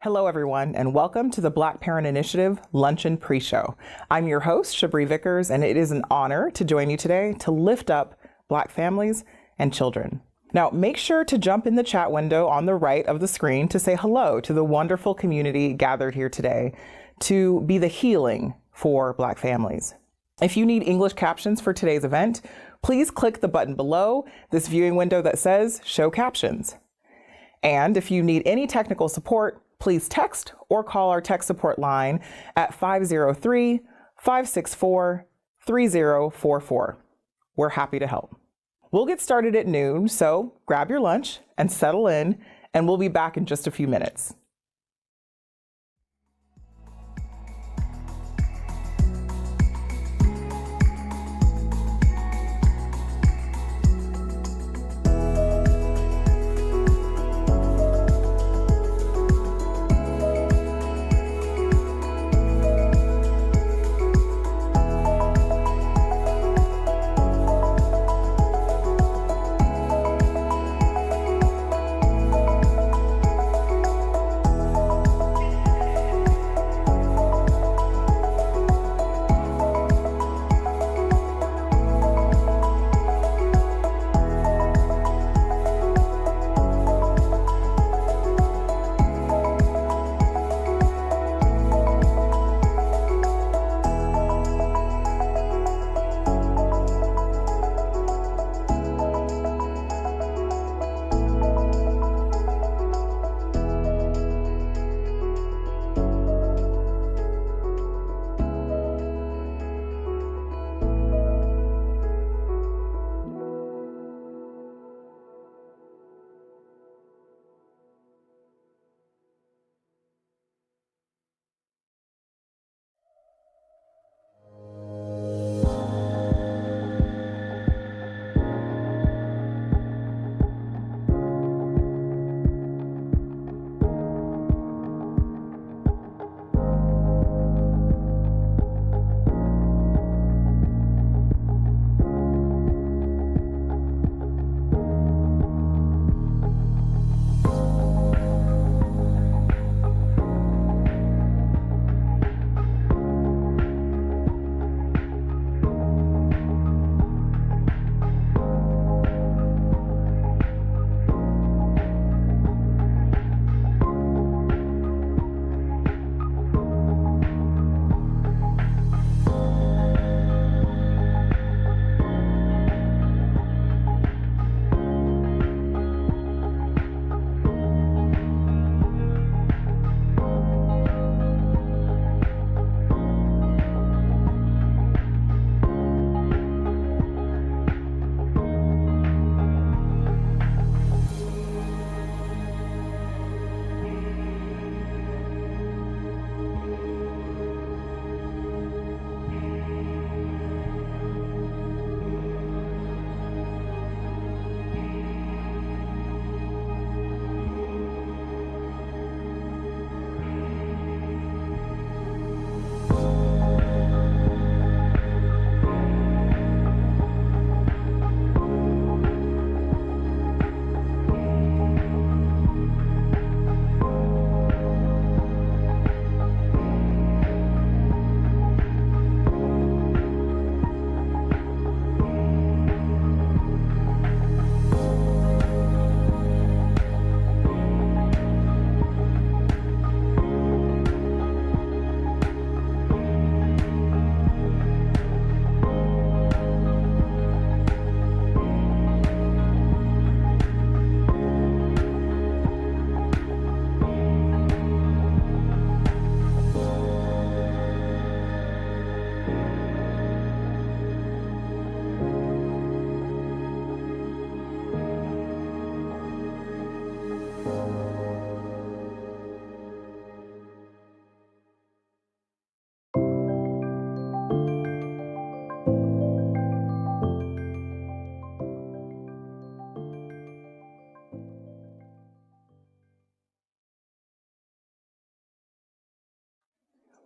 Hello, everyone, and welcome to the Black Parent Initiative Luncheon Pre-Show. I'm your host, Shabri Vickers, and it is an honor to join you today to lift up Black families and children. Now, make sure to jump in the chat window on the right of the screen to say hello to the wonderful community gathered here today to be the healing for Black families. If you need English captions for today's event, please click the button below this viewing window that says Show Captions. And if you need any technical support, please text or call our tech support line at 503-564-3044. We're happy to help. We'll get started at noon, so grab your lunch and settle in, and we'll be back in just a few minutes.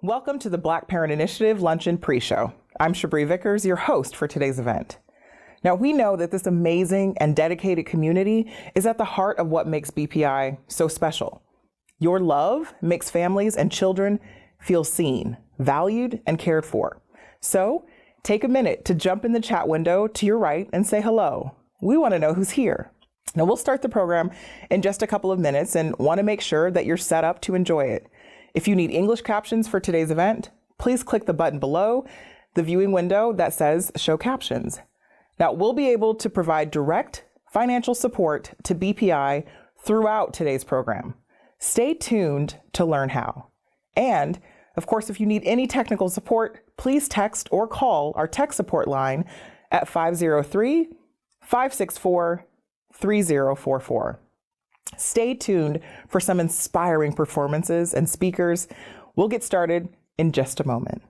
Welcome to the Black Parent Initiative Luncheon Pre-Show. I'm Shabri Vickers, your host for today's event. Now, we know that this amazing and dedicated community is at the heart of what makes BPI so special. Your love makes families and children feel seen, valued, and cared for. So take a minute to jump in the chat window to your right and say hello. We want to know who's here. Now, we'll start the program in just a couple of minutes and want to make sure that you're set up to enjoy it. If you need English captions for today's event, please click the button below the viewing window that says Show Captions. Now, we'll be able to provide direct financial support to BPI throughout today's program. Stay tuned to learn how. And, of course, if you need any technical support, please text or call our tech support line at 503-564-3044. Stay tuned for some inspiring performances and speakers. We'll get started in just a moment.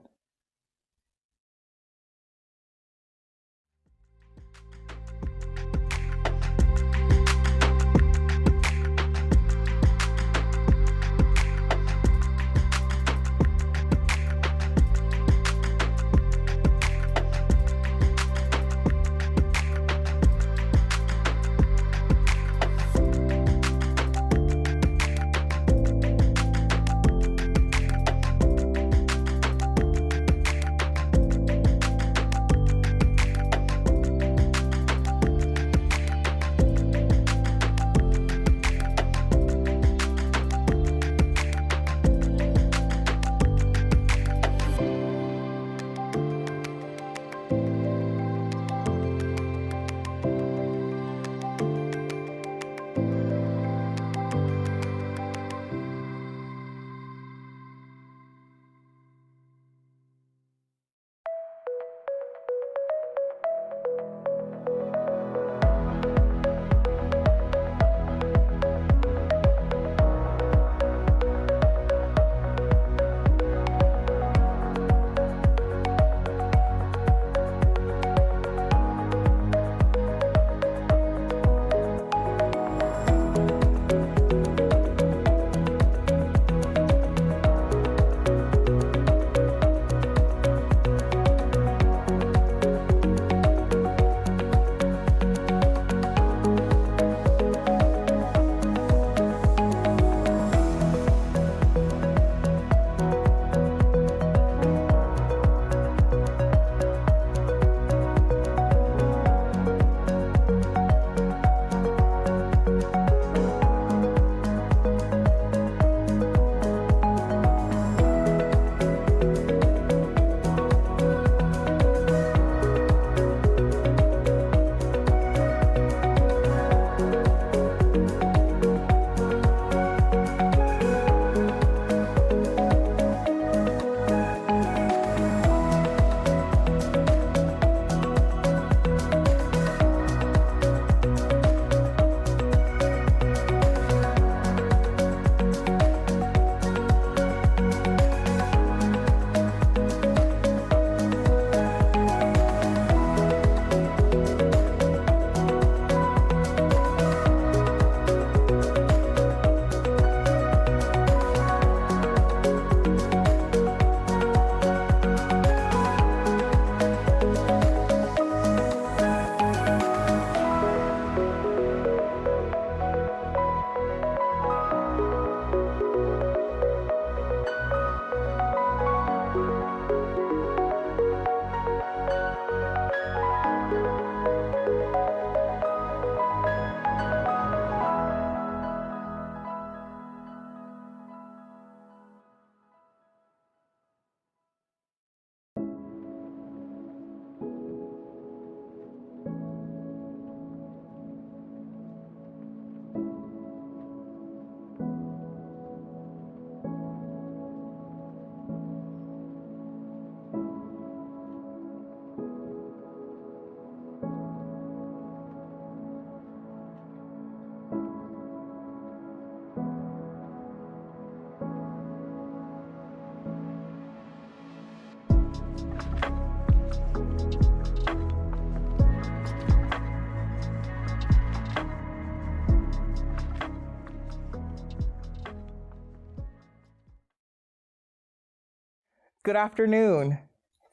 Good afternoon.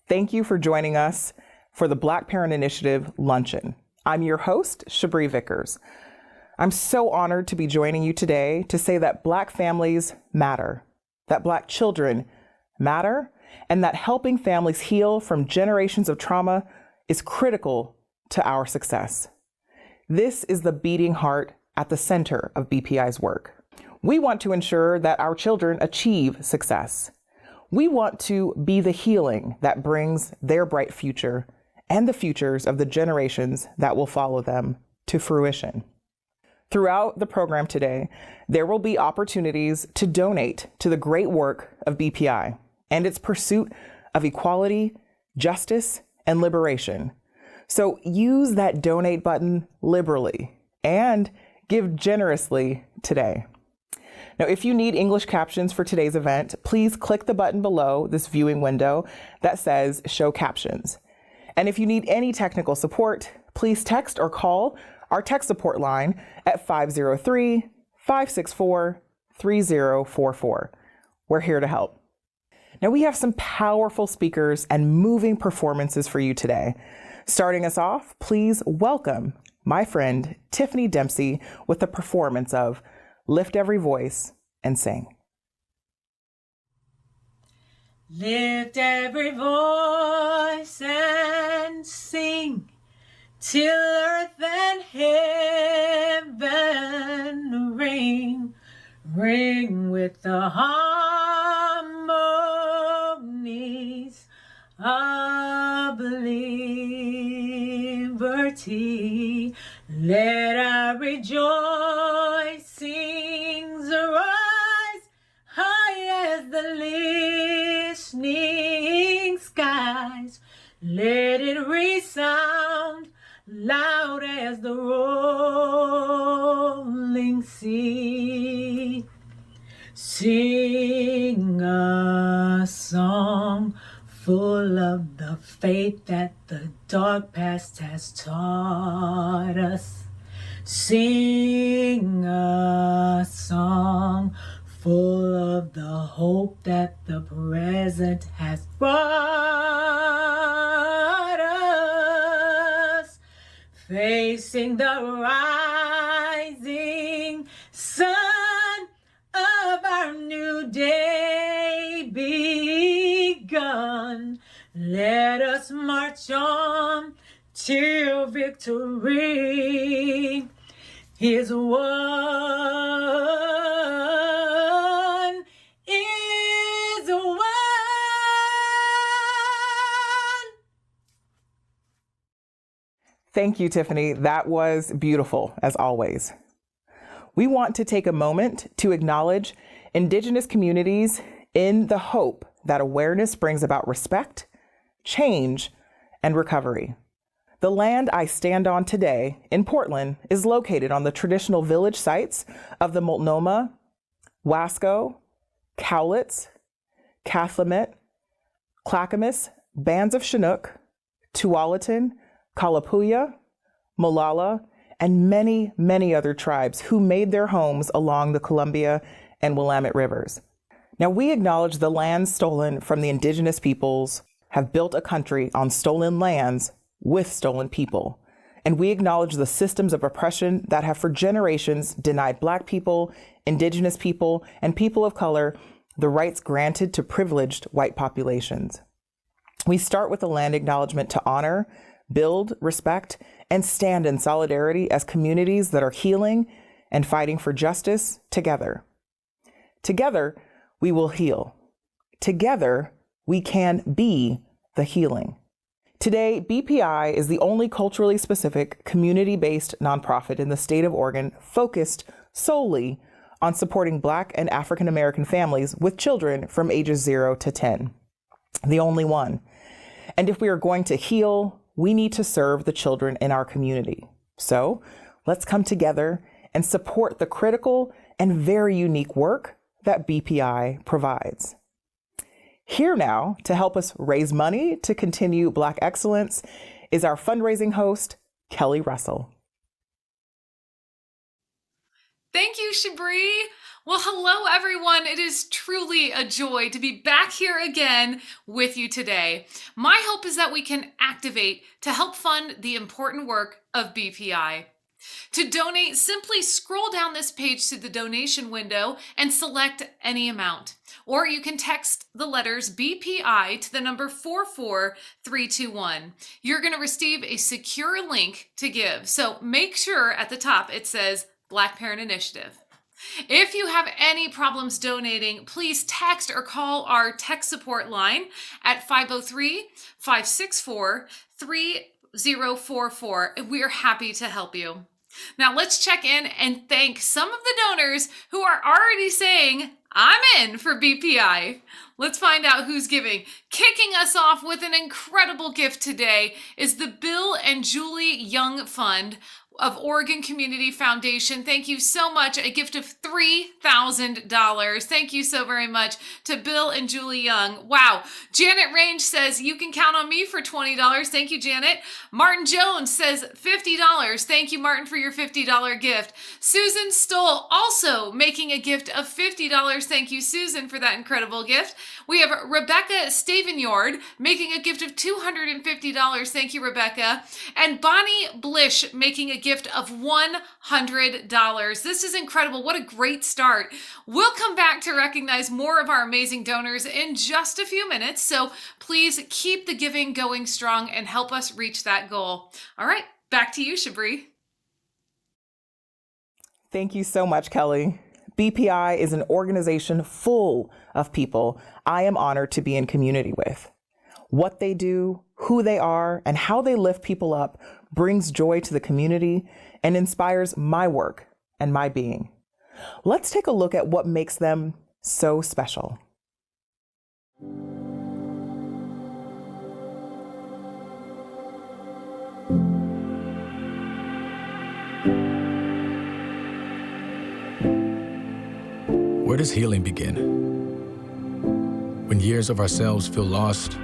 Thank you for joining us for the Black Parent Initiative Luncheon. I'm your host, Shabri Vickers. I'm so honored to be joining you today to say that Black families matter, that Black children matter, and that helping families heal from generations of trauma is critical to our success. This is the beating heart at the center of BPI's work. We want to ensure that our children achieve success. We want to be the healing that brings their bright future and the futures of the generations that will follow them to fruition. Throughout the program today, there will be opportunities to donate to the great work of BPI and its pursuit of equality, justice, and liberation. So use that donate button liberally and give generously today. Now, if you need English captions for today's event, please click the button below this viewing window that says Show Captions. And if you need any technical support, please text or call our tech support line at 503-564-3044. We're here to help. Now, we have some powerful speakers and moving performances for you today. Starting us off, please welcome my friend Tiffany Dempsey with the performance of Lift Every Voice and Sing. Lift every voice and sing till earth and heaven ring, ring with the harmonies of liberty. Let our rejoicings rise high as the listening skies. Let it resound loud as the rolling sea. Sing a song full of the faith that the dark past has taught us. Sing a song full of the hope that the present has brought us. Facing the rising sun of our new day begun. Let us march on till victory is won, is won. Thank you, Tiffany. That was beautiful, as always. We want to take a moment to acknowledge Indigenous communities in the hope that awareness brings about respect, change, and recovery. The land I stand on today in Portland is located on the traditional village sites of the Multnomah, Wasco, Cowlitz, Cathlamet, Clackamas, bands of Chinook, Tualatin, Kalapuya, Molalla, and many, many other tribes who made their homes along the Columbia and Willamette rivers. Now, we acknowledge the lands stolen from the indigenous peoples have built a country on stolen lands with stolen people. And we acknowledge the systems of oppression that have for generations denied Black people, indigenous people, and people of color the rights granted to privileged white populations. We start with a land acknowledgement to honor, build, respect, and stand in solidarity as communities that are healing and fighting for justice together. Together, we will heal. Together, we can be the healing. Today, BPI is the only culturally specific, community-based nonprofit in the state of Oregon focused solely on supporting Black and African American families with children from ages 0 to 10. The only one. And if we are going to heal, we need to serve the children in our community. So let's come together and support the critical and very unique work that BPI provides. Here now to help us raise money to continue Black excellence is our fundraising host, Kelly Russell. Thank you, Shabri. Well, hello, everyone. It is truly a joy to be back here again with you today. My hope is that we can activate to help fund the important work of BPI. To donate, simply scroll down this page to the donation window and select any amount. Or you can text the letters BPI to the number 44321. You're going to receive a secure link to give. So make sure at the top it says Black Parent Initiative. If you have any problems donating, please text or call our tech support line at 503-564-3044. We are happy to help you. Now let's check in and thank some of the donors who are already saying, I'm in for BPI. Let's find out who's giving. Kicking us off with an incredible gift today is the Bill and Julie Young Fund of Oregon Community Foundation. Thank you so much. A gift of $3,000. Thank you so very much to Bill and Julie Young. Wow. Janet Range says, you can count on me for $20. Thank you, Janet. Martin Jones says $50. Thank you, Martin, for your $50 gift. Susan Stoll also making a gift of $50. Thank you, Susan, for that incredible gift. We have Rebecca Stavenyard making a gift of $250. Thank you, Rebecca. And Bonnie Blish making a gift of $100. This is incredible. What a great start. We'll come back to recognize more of our amazing donors in just a few minutes, so please keep the giving going strong and help us reach that goal. All right, back to you, Shabri. Thank you so much, Kelly. BPI is an organization full of people I am honored to be in community with. What they do, who they are, and how they lift people up brings joy to the community and inspires my work and my being. Let's take a look at what makes them so special. Where does healing begin? When years of ourselves feel lost?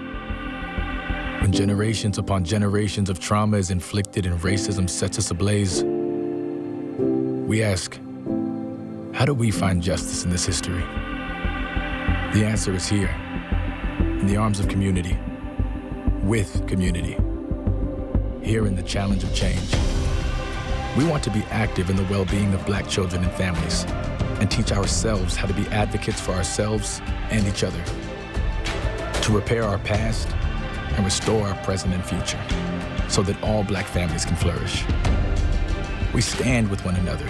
When generations upon generations of trauma is inflicted and racism sets us ablaze? We ask, how do we find justice in this history? The answer is here, in the arms of community, with community, here in the challenge of change. We want to be active in the well-being of Black children and families, and teach ourselves how to be advocates for ourselves and each other, to repair our past and restore our present and future, so that all Black families can flourish. We stand with one another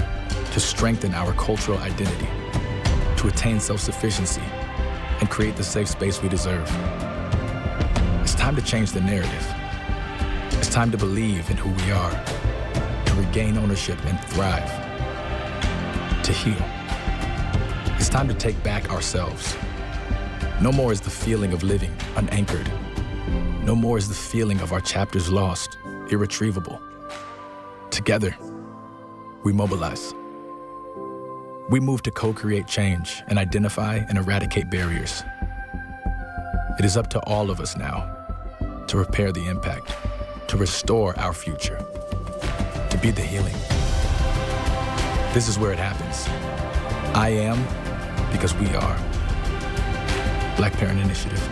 to strengthen our cultural identity, to attain self-sufficiency, and create the safe space we deserve. It's time to change the narrative. It's time to believe in who we are, to regain ownership and thrive, to heal. It's time to take back ourselves. No more is the feeling of living unanchored. No more is the feeling of our chapters lost, irretrievable. Together, we mobilize. We move to co-create change and identify and eradicate barriers. It is up to all of us now to repair the impact, to restore our future, to be the healing. This is where it happens. I am because we are. Black Parent Initiative.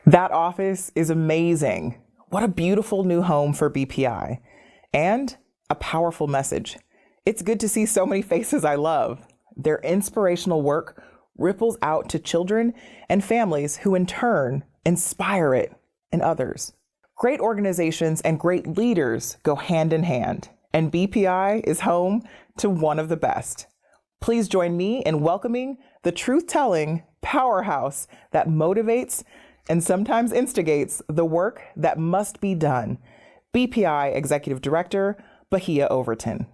That office is amazing. What a beautiful new home for BPI. And a powerful message. It's good to see so many faces I love. Their inspirational work ripples out to children and families who in turn inspire it in others. Great organizations and great leaders go hand in hand, and BPI is home to one of the best. Please join me in welcoming the truth-telling powerhouse that motivates and sometimes instigates the work that must be done, BPI Executive Director, Bahia Overton.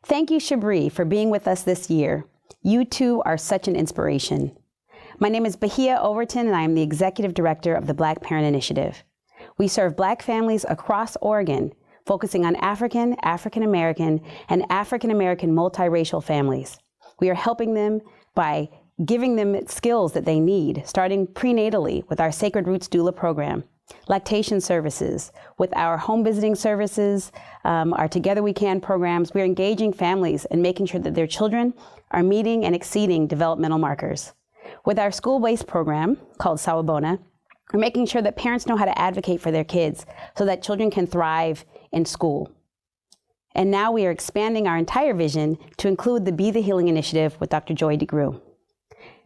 Thank you, Shabri, for being with us this year. You two are such an inspiration. My name is Bahia Overton, and I am the Executive Director of the Black Parent Initiative. We serve Black families across Oregon, focusing on African, African American, and African American multiracial families. We are helping them by giving them skills that they need, starting prenatally with our Sacred Roots Doula program, lactation services, with our home visiting services, our Together We Can programs. We're engaging families and making sure that their children are meeting and exceeding developmental markers. With our school-based program called Sawubona, we're making sure that parents know how to advocate for their kids so that children can thrive in school. And now we are expanding our entire vision to include the Be the Healing initiative with Dr. Joy DeGruy.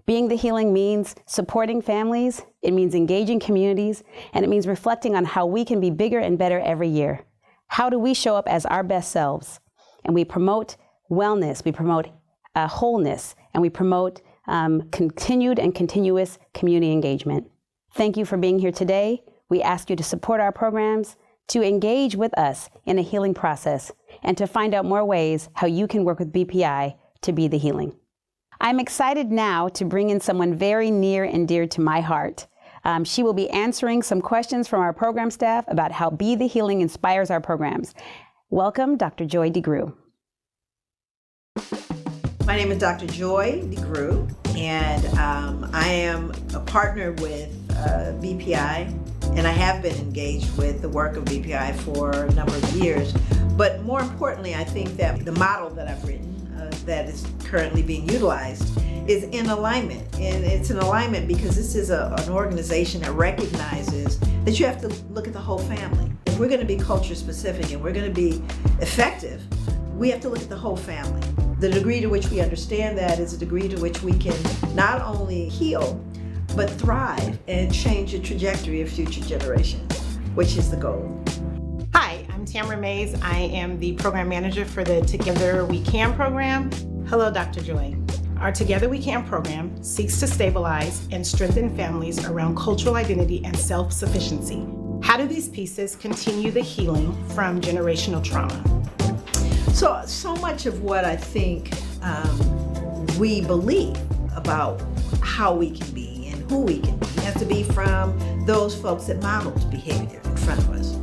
Being the Healing means supporting families, it means engaging communities, and it means reflecting on how we can be bigger and better every year. How do we show up as our best selves? And we promote wellness, we promote wholeness, and we promote continued and continuous community engagement. Thank you for being here today. We ask you to support our programs, to engage with us in a healing process, and to find out more ways how you can work with BPI to be the healing. I'm excited now to bring in someone very near and dear to my heart. She will be answering some questions from our program staff about how Be the Healing inspires our programs. Welcome, Dr. Joy DeGruy. My name is Dr. Joy DeGruy, and I am a partner with BPI, and I have been engaged with the work of BPI for a number of years. But more importantly, I think that the model that I've written that is currently being utilized is in alignment. And it's in alignment because this is an organization that recognizes that you have to look at the whole family. If we're going to be culture specific and we're going to be effective, we have to look at the whole family. The degree to which we understand that is a degree to which we can not only heal, but thrive and change the trajectory of future generations, which is the goal. Hi, I'm Tamara Mays. I am the program manager for the Together We Can program. Hello, Dr. Joy. Our Together We Can program seeks to stabilize and strengthen families around cultural identity and self-sufficiency. How do these pieces continue the healing from generational trauma? So much of what I think we believe about how we can be and who we can be has to be from those folks that modeled behavior in front of us.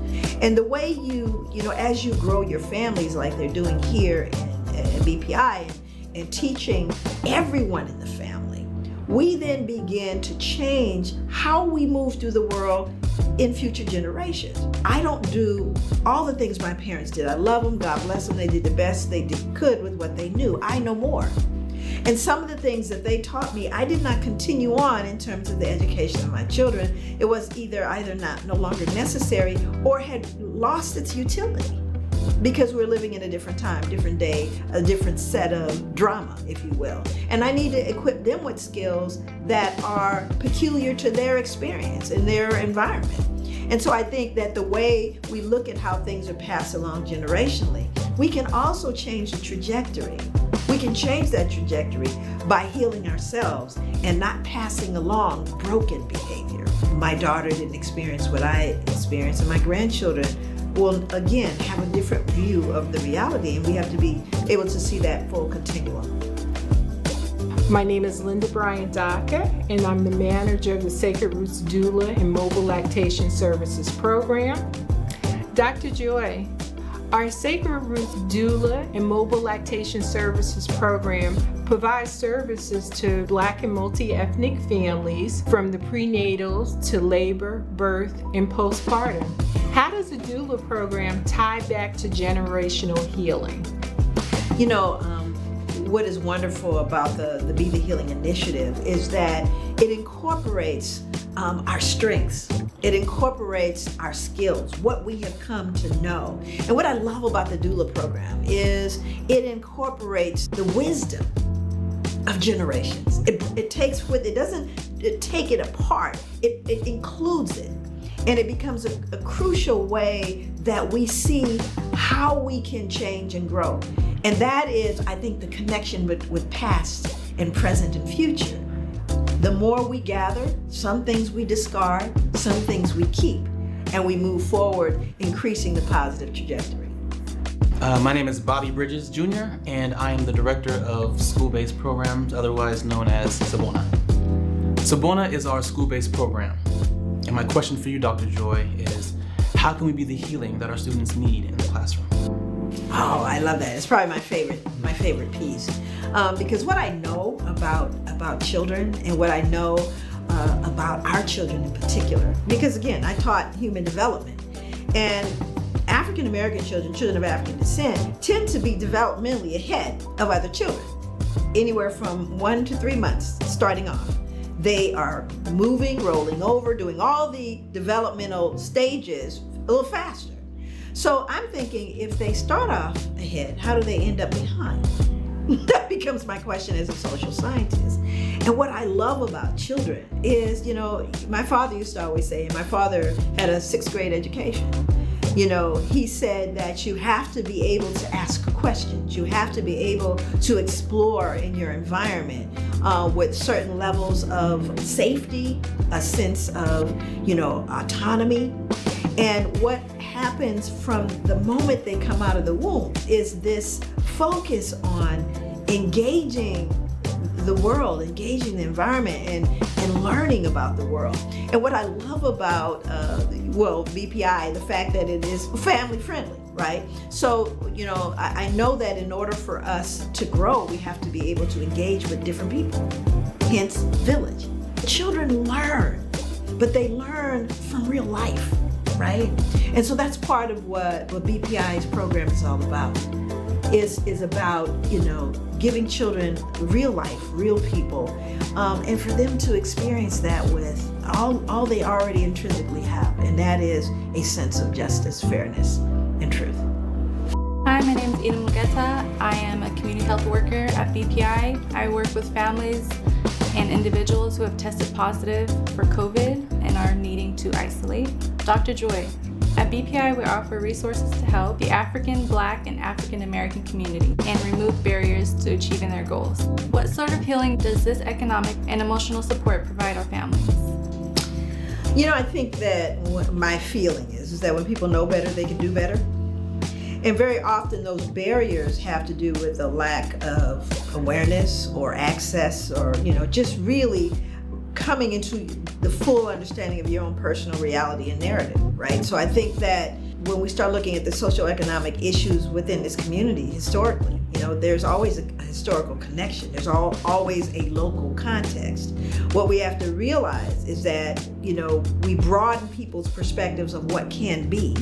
And the way you as you grow your families like they're doing here in BPI and teaching everyone in the family, we then begin to change how we move through the world in future generations. I don't do all the things my parents did. I love them, God bless them. They did the best they could with what they knew. I know more. And some of the things that they taught me, I did not continue on in terms of the education of my children. It was either no longer necessary or had lost its utility because we're living in a different time, different day, a different set of drama, if you will. And I need to equip them with skills that are peculiar to their experience and their environment. And so I think that the way we look at how things are passed along generationally, we can also change the trajectory. We can change that trajectory by healing ourselves and not passing along broken behavior. My daughter didn't experience what I experienced, and my grandchildren will again have a different view of the reality, and we have to be able to see that full continuum. My name is Linda Bryant Daka, and I'm the manager of the Sacred Roots Doula and Mobile Lactation Services program. Dr. Joy, our Sacred Roots Doula and Mobile Lactation Services program provides services to Black and multi-ethnic families from the prenatal to labor, birth, and postpartum. How does the doula program tie back to generational healing? What is wonderful about the Be the Healing initiative is that it incorporates our strengths. It incorporates our skills, what we have come to know. And what I love about the doula program is it incorporates the wisdom of generations. It takes it doesn't take it apart. It includes it. And it becomes a crucial way that we see how we can change and grow. And that is, I think, the connection with past and present and future. The more we gather, some things we discard, some things we keep, and we move forward, increasing the positive trajectory. My name is Bobby Bridges Jr., and I am the Director of School-Based Programs, otherwise known as Sawubona. Sawubona is our school-based program. And my question for you, Dr. Joy, is how can we be the healing that our students need in the classroom? Oh, I love that. It's probably my favorite piece. Because what I know about children and what I know about our children in particular. Because again, I taught human development, and African American children of African descent, tend to be developmentally ahead of other children, anywhere from 1 to 3 months starting off. They are moving, rolling over, doing all the developmental stages a little faster. So I'm thinking, if they start off ahead, how do they end up behind? That becomes my question as a social scientist. And what I love about children is, my father used to always say, and my father had a 6th grade education, he said that you have to be able to ask questions. You have to be able to explore in your environment with certain levels of safety, a sense of, autonomy. And what happens from the moment they come out of the womb is this focus on engaging the world, engaging the environment, and learning about the world. And what I love about, BPI, the fact that it is family friendly, right? So, I know that in order for us to grow, we have to be able to engage with different people, hence village. Children learn, but they learn from real life, right? And so that's part of what BPI's program is all about. Is about, giving children real life, real people, and for them to experience that with all they already intrinsically have, and that is a sense of justice, fairness, and truth. Hi, my name is Ida Mugeta. I am a community health worker at BPI. I work with families and individuals who have tested positive for COVID and are needing to isolate. Dr. Joy. At BPI, we offer resources to help the African, Black, and African American community and remove barriers to achieving their goals. What sort of healing does this economic and emotional support provide our families? I think that my feeling is that when people know better, they can do better. And very often those barriers have to do with a lack of awareness or access or, just really coming into the full understanding of your own personal reality and narrative, right? So I think that when we start looking at the socioeconomic issues within this community historically, there's always a historical connection. There's always a local context. What we have to realize is that, we broaden people's perspectives of what can be,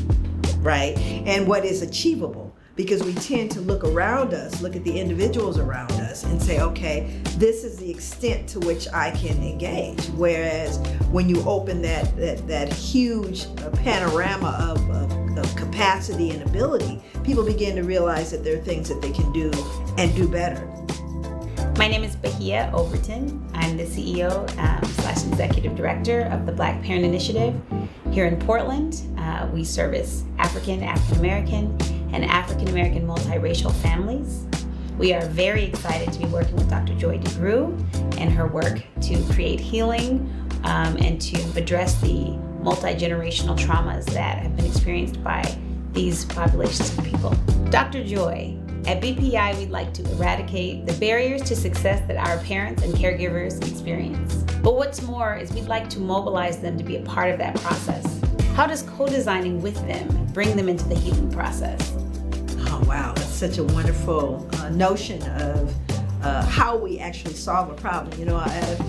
right? And what is achievable. Because we tend to look around us, look at the individuals around us and say, okay, this is the extent to which I can engage. Whereas when you open that huge panorama of capacity and ability, people begin to realize that there are things that they can do and do better. My name is Bahia Overton. I'm the CEO / Executive Director of the Black Parent Initiative. Here in Portland, we service African American, and African American multiracial families. We are very excited to be working with Dr. Joy DeGruy and her work to create healing and to address the multi-generational traumas that have been experienced by these populations of people. Dr. Joy, at BPI, we'd like to eradicate the barriers to success that our parents and caregivers experience. But what's more is we'd like to mobilize them to be a part of that process. How does co-designing with them bring them into the healing process? Oh, wow, that's such a wonderful notion of how we actually solve a problem.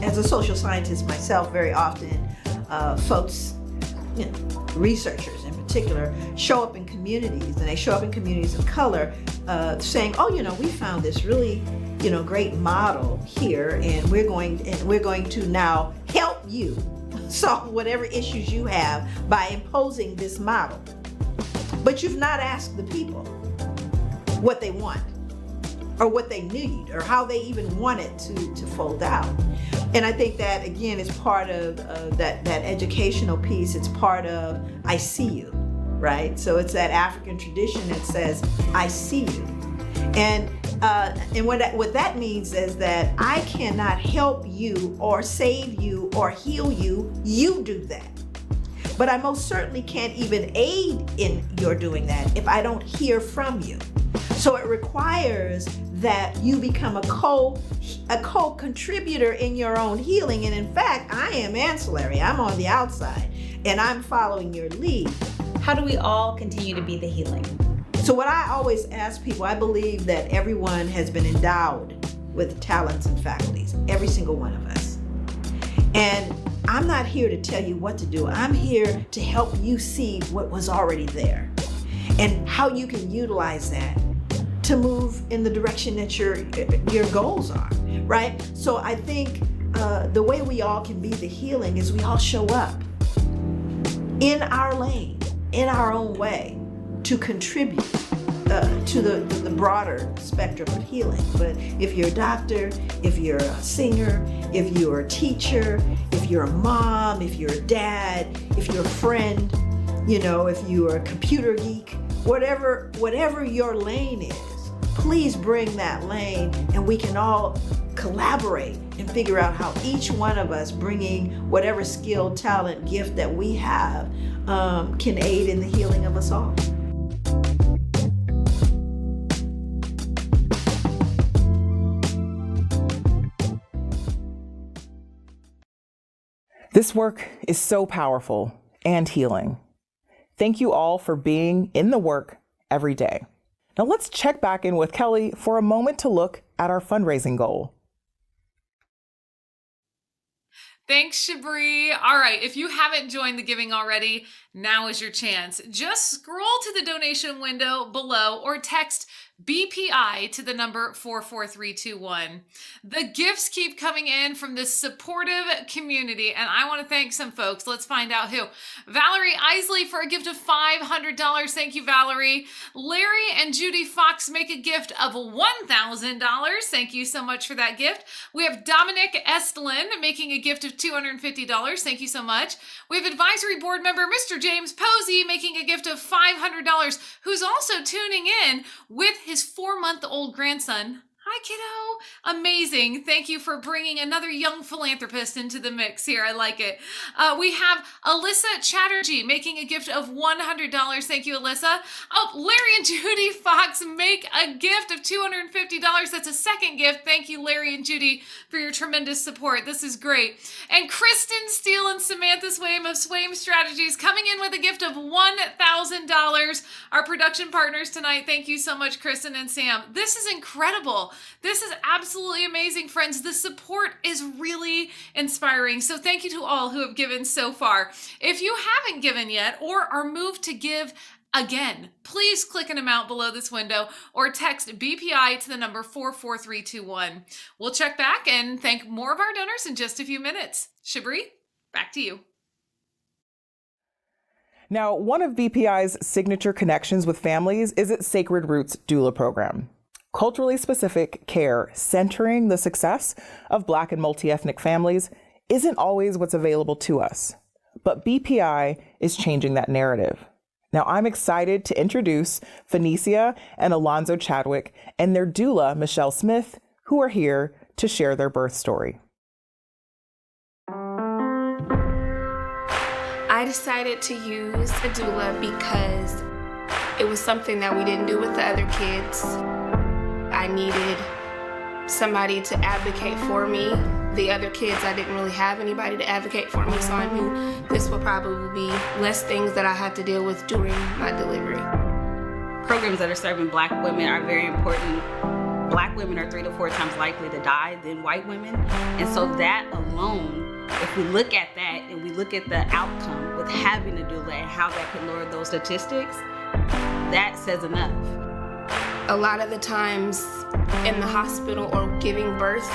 As a social scientist myself, very often folks, researchers in particular, show up in communities, and they show up in communities of color saying, we found this really, great model here, and we're going to now help you solve whatever issues you have by imposing this model. But you've not asked the people what they want or what they need or how they even want it to fold out. And I think that, again, is part of that educational piece. It's part of I see you, right? So it's that African tradition that says, I see you. And what that means is that I cannot help you or save you or heal you. You do that. But I most certainly can't even aid in your doing that if I don't hear from you. So it requires that you become a co-contributor in your own healing. And in fact, I am ancillary. I'm on the outside and I'm following your lead. How do we all continue to be the healing? So what I always ask people, I believe that everyone has been endowed with talents and faculties, every single one of us. And I'm not here to tell you what to do. I'm here to help you see what was already there and how you can utilize that to move in the direction that your goals are, right? So I think the way we all can be the healing is we all show up in our lane, in our own way, to contribute to the broader spectrum of healing. But if you're a doctor, if you're a singer, if you're a teacher, if you're a mom, if you're a dad, if you're a friend, if you're a computer geek, whatever your lane is, please bring that lane, and we can all collaborate and figure out how each one of us bringing whatever skill, talent, gift that we have can aid in the healing of us all. This work is so powerful and healing. Thank you all for being in the work every day. Now let's check back in with Kelly for a moment to look at our fundraising goal. Thanks, Shabri. All right, if you haven't joined the giving already, now is your chance. Just scroll to the donation window below or text BPI to the number 44321. The gifts keep coming in from this supportive community, and I want to thank some folks. Let's find out who. Valerie Isley for a gift of $500. Thank you, Valerie. Larry and Judy Fox make a gift of $1,000. Thank you so much for that gift. We have Dominic Estlin making a gift of $250. Thank you so much. We have advisory board member Mr. James Posey making a gift of $500, who's also tuning in with his 4-month-old grandson. Hi, kiddo. Amazing. Thank you for bringing another young philanthropist into the mix here. I like it. We have Alyssa Chatterjee making a gift of $100. Thank you, Alyssa. Oh, Larry and Judy Fox make a gift of $250. That's a second gift. Thank you, Larry and Judy, for your tremendous support. This is great. And Kristen Steele and Samantha Swaim of Swaim Strategies coming in with a gift of $1,000. Our production partners tonight. Thank you so much, Kristen and Sam. This is incredible. This is absolutely amazing, friends. The support is really inspiring. So thank you to all who have given so far. If you haven't given yet or are moved to give again, please click an amount below this window or text BPI to the number 44321. We'll check back and thank more of our donors in just a few minutes. Shabri, back to you. Now, one of BPI's signature connections with families is its Sacred Roots doula program. Culturally specific care centering the success of Black and multi-ethnic families isn't always what's available to us, but BPI is changing that narrative. Now, I'm excited to introduce Phoenicia and Alonzo Chadwick and their doula, Michelle Smith, who are here to share their birth story. I decided to use a doula because it was something that we didn't do with the other kids. I needed somebody to advocate for me. The other kids, I didn't really have anybody to advocate for me, so I knew this would probably be less things that I had to deal with during my delivery. Programs that are serving Black women are very important. Black women are 3 to 4 times likely to die than white women, and so that alone, if we look at that and we look at the outcome with having a doula and how that could lower those statistics, that says enough. A lot of the times in the hospital or giving birth,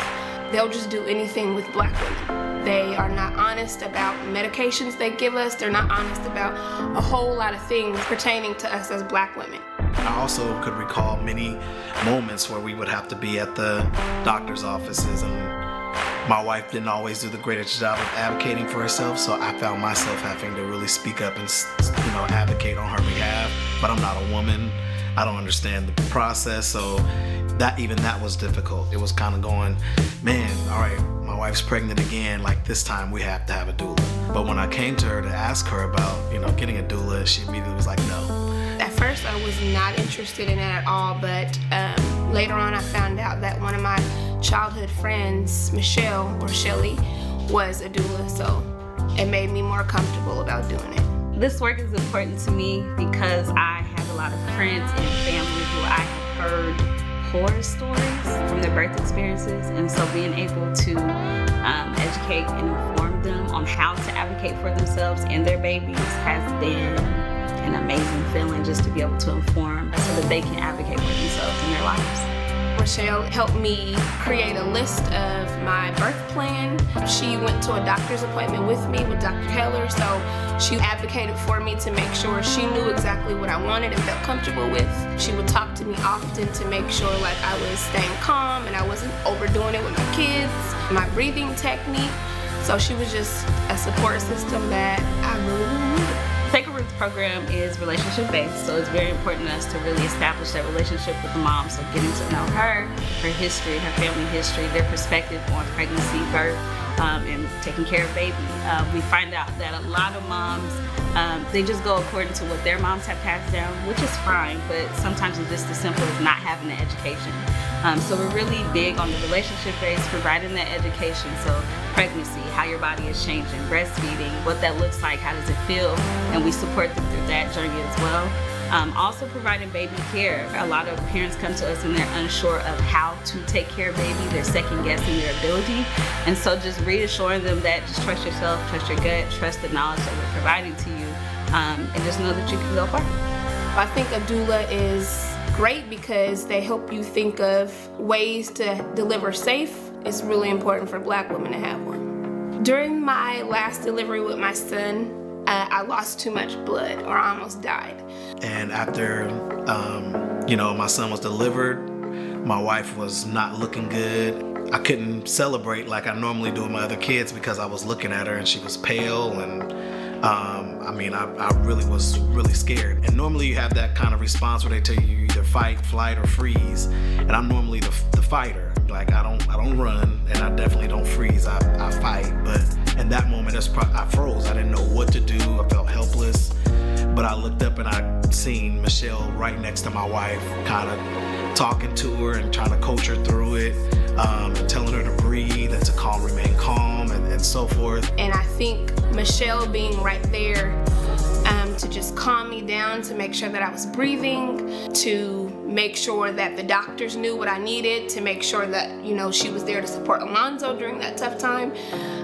they'll just do anything with Black women. They are not honest about medications they give us. They're not honest about a whole lot of things pertaining to us as Black women. I also could recall many moments where we would have to be at the doctor's offices, and my wife didn't always do the greatest job of advocating for herself, so I found myself having to really speak up and advocate on her behalf. But I'm not a woman. I don't understand the process, so that was difficult. It was kind of going, man, all right, my wife's pregnant again, like this time we have to have a doula. But when I came to her to ask her about, getting a doula, she immediately was like, no. At first I was not interested in it at all, but later on I found out that one of my childhood friends, Michelle or Shelly, was a doula, so it made me more comfortable about doing it. This work is important to me because I have a lot of friends and family who I have heard horror stories from their birth experiences, and so being able to educate and inform them on how to advocate for themselves and their babies has been an amazing feeling, just to be able to inform so that they can advocate for themselves in their lives. Michelle helped me create a list of my birth plan. She went to a doctor's appointment with me with Dr. Heller, so she advocated for me to make sure she knew exactly what I wanted and felt comfortable with. She would talk to me often to make sure like I was staying calm and I wasn't overdoing it with my kids, my breathing technique. So she was just a support system that I really needed. Sacred Roots program is relationship based, so it's very important to us to really establish that relationship with the mom. So getting to know her history, her family history, their perspective on pregnancy, birth, and taking care of baby. We find out that a lot of moms, they just go according to what their moms have passed down, which is fine, but sometimes it's just as simple as not having the education. So we're really big on the relationship base, providing that education. So pregnancy, how your body is changing, breastfeeding, what that looks like, how does it feel, and we support them through that journey as well. Also providing baby care. A lot of parents come to us and they're unsure of how to take care of baby. They're second guessing their ability. And so just reassuring them that just trust yourself, trust your gut, trust the knowledge that we're providing to you, and just know that you can go far. I think a doula is great because they help you think of ways to deliver safe. It's really important for Black women to have one. During my last delivery with my son, I lost too much blood, or I almost died. And after, my son was delivered, my wife was not looking good. I couldn't celebrate like I normally do with my other kids because I was looking at her and she was pale, and I really was really scared. And normally you have that kind of response where they tell you either fight, flight, or freeze. And I'm normally the fighter. Like I don't run, and I definitely don't freeze. I fight. But in that moment, I froze. I didn't know what to do. I felt helpless. But I looked up and I seen Michelle right next to my wife, kind of talking to her and trying to coach her through it, and telling her to breathe and to remain calm, and so forth. And I think Michelle being right there to just calm me down, to make sure that I was breathing, to make sure that the doctors knew what I needed, to make sure that, she was there to support Alonzo during that tough time.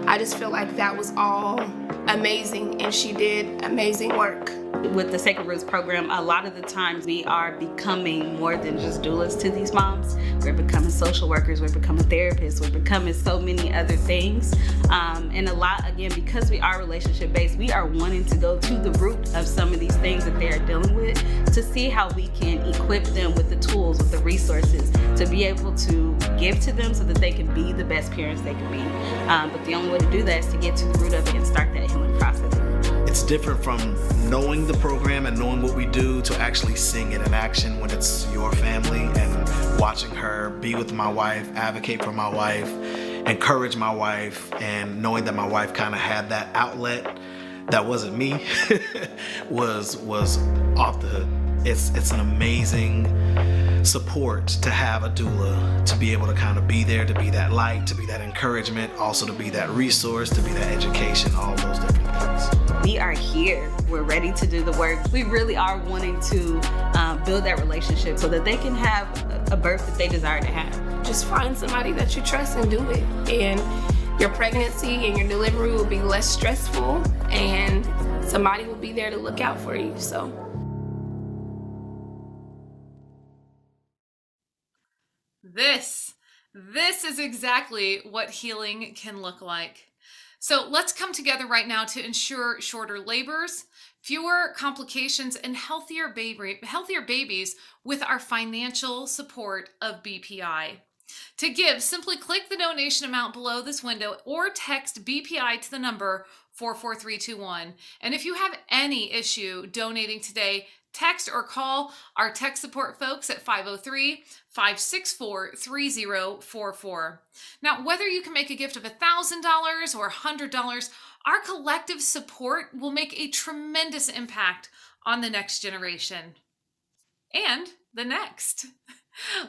I just feel like that was all amazing, and she did amazing work. With the Sacred Roots program, a lot of the times we are becoming more than just doulas to these moms. We're becoming social workers, we're becoming therapists, we're becoming so many other things. And a lot, again, because we are relationship based, we are wanting to go to the root of some of these things that they are dealing with to see how we can equip them with the tools, with the resources to be able to give to them so that they can be the best parents they can be. But the only way to do that is to get to the root of it and start that healing process. It's different from knowing the program and knowing what we do to actually seeing it in action when it's your family, and watching her be with my wife, advocate for my wife, encourage my wife, and knowing that my wife kind of had that outlet that wasn't me was off the hook. It's an amazing support to have a doula, to be able to kind of be there, to be that light, to be that encouragement, also to be that resource, to be that education, all those different things. We are here. We're ready to do the work. We really are wanting to build that relationship so that they can have a birth that they desire to have. Just find somebody that you trust and do it. And your pregnancy and your delivery will be less stressful, and somebody will be there to look out for you. So. This is exactly what healing can look like. So let's come together right now to ensure shorter labors, fewer complications, and healthier babies with our financial support of BPI. To give, simply click the donation amount below this window or text BPI to the number 44321. And if you have any issue donating today, text or call our tech support folks at 503-564-3044. Now, whether you can make a gift of $1,000 or $100, our collective support will make a tremendous impact on the next generation and the next.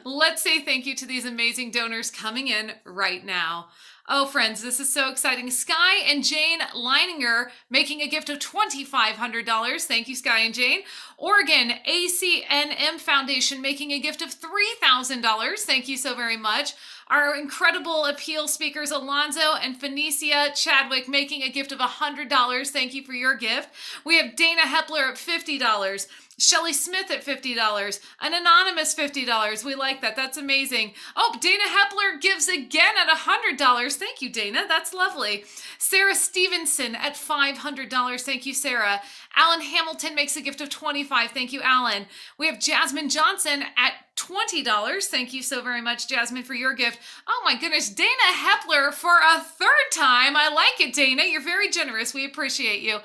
Let's say thank you to these amazing donors coming in right now. Oh, friends, this is so exciting. Sky and Jane Leininger making a gift of $2,500. Thank you, Sky and Jane. Oregon ACNM Foundation making a gift of $3,000. Thank you so very much. Our incredible appeal speakers, Alonzo and Phoenicia Chadwick, making a gift of $100. Thank you for your gift. We have Dana Hepler at $50. Shelly Smith at $50. An anonymous $50. We like that. That's amazing. Oh, Dana Hepler gives again at $100. Thank you, Dana. That's lovely. Sarah Stevenson at $500. Thank you, Sarah. Alan Hamilton makes a gift of $25. Thank you, Alan. We have Jasmine Johnson at $20. Thank you so very much, Jasmine, for your gift. Oh my goodness, Dana Hepler for a third time. I like it, Dana. You're very generous. We appreciate you.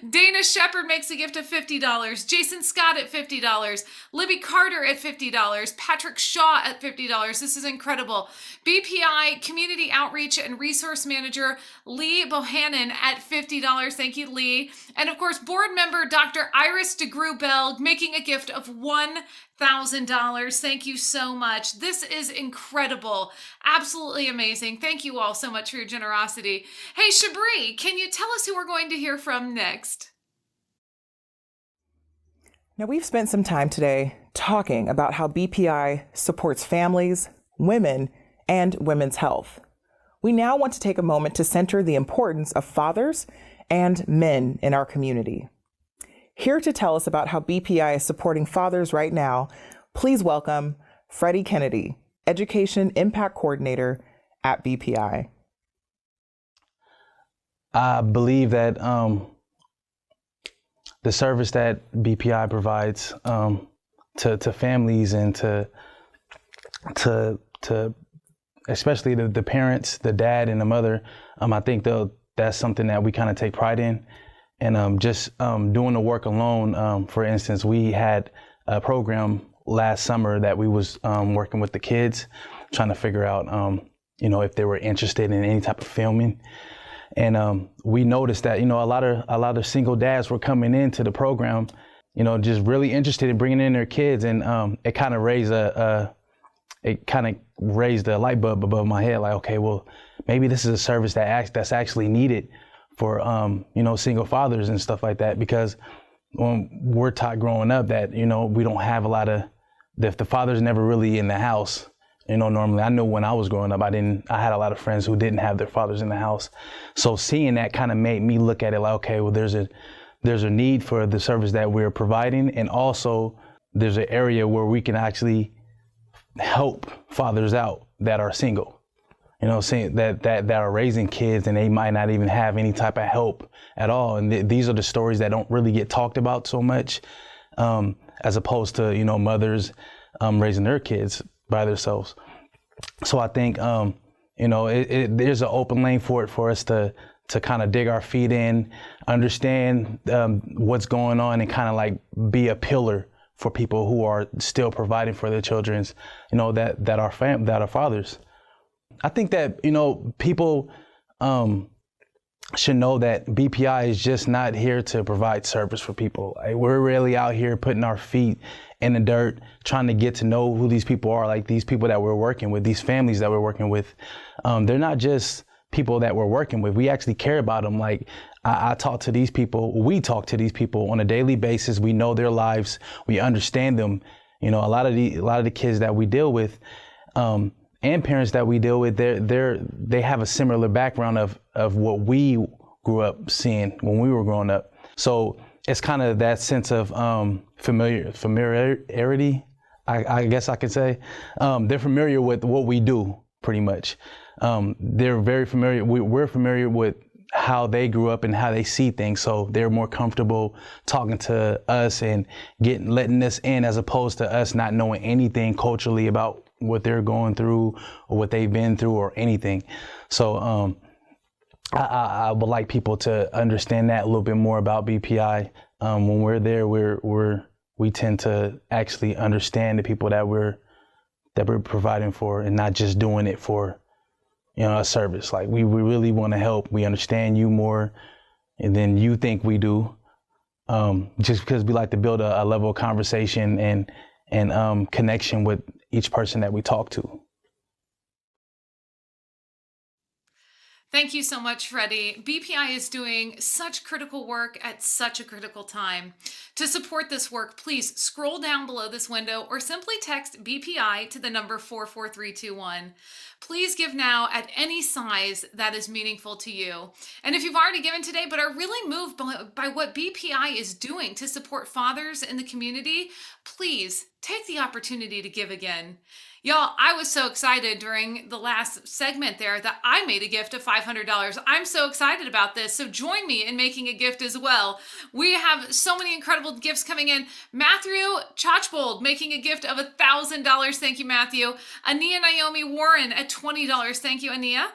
Dana Shepard makes a gift of $50. Jason Scott at $50. Libby Carter at $50. Patrick Shaw at $50. This is incredible. BPI Community Outreach and Resource Manager Lee Bohannon at $50. Thank you, Lee. And of course, board member Dr. Iris DeGrue-Bell making a gift of $1,000. Thank you so much. This is incredible. Absolutely amazing. Thank you all so much for your generosity. Hey, Shabri, can you tell us who we're going to hear from next? Now, we've spent some time today talking about how BPI supports families, women, and women's health. We now want to take a moment to center the importance of fathers and men in our community. Here to tell us about how BPI is supporting fathers right now, please welcome Freddie Kennedy, Education Impact Coordinator at BPI. I believe that the service that BPI provides to families and to especially the parents, the dad and the mother, I think that's something that we kind of take pride in. And just doing the work alone, for instance, we had a program last summer that we was working with the kids, trying to figure out, if they were interested in any type of filming. And we noticed that, a lot of single dads were coming into the program, just really interested in bringing in their kids. And it kind of raised a light bulb above my head, like, okay, well, maybe this is a service that's actually needed for, single fathers and stuff like that, because we're taught growing up that, we don't have a lot of, if the father's never really in the house, normally, I know when I was growing up, I had a lot of friends who didn't have their fathers in the house. So seeing that kind of made me look at it like, okay, well, there's a need for the service that we're providing. And also there's an area where we can actually help fathers out that are single, saying that are raising kids and they might not even have any type of help at all. And these are the stories that don't really get talked about so much, as opposed to, mothers raising their kids by themselves. So I think, there's an open lane for us to kind of dig our feet in, understand what's going on, and kind of like be a pillar for people who are still providing for their children's, that are fathers. I think that, people should know that BPI is just not here to provide service for people. We're really out here putting our feet in the dirt, trying to get to know who these people are, like these people that we're working with, these families that we're working with. They're not just people that we're working with. We actually care about them. Like I talk to these people, we talk to these people on a daily basis. We know their lives, we understand them. A lot of the kids that we deal with, and parents that we deal with, they have a similar background of what we grew up seeing when we were growing up. So it's kind of that sense of familiarity, I guess I could say. They're familiar with what we do, pretty much. They're very familiar. We're familiar with how they grew up and how they see things. So they're more comfortable talking to us and letting us in, as opposed to us not knowing anything culturally about what they're going through or what they've been through or anything. So I would like people to understand that a little bit more about BPI. When we're there, we tend to actually understand the people that we're providing for, and not just doing it for a service. Like we really want to help. We understand you more than you think we do. Just because we like to build a level of conversation and connection with each person that we talk to. Thank you so much, Freddie. BPI is doing such critical work at such a critical time. To support this work, please scroll down below this window or simply text BPI to the number 44321. Please give now at any size that is meaningful to you. And if you've already given today but are really moved by what BPI is doing to support fathers in the community, please take the opportunity to give again. Y'all, I was so excited during the last segment there that I made a gift of $500. I'm so excited about this. So join me in making a gift as well. We have so many incredible gifts coming in. Matthew Chachbold making a gift of $1,000. Thank you, Matthew. Ania Naomi Warren at $20. Thank you, Ania.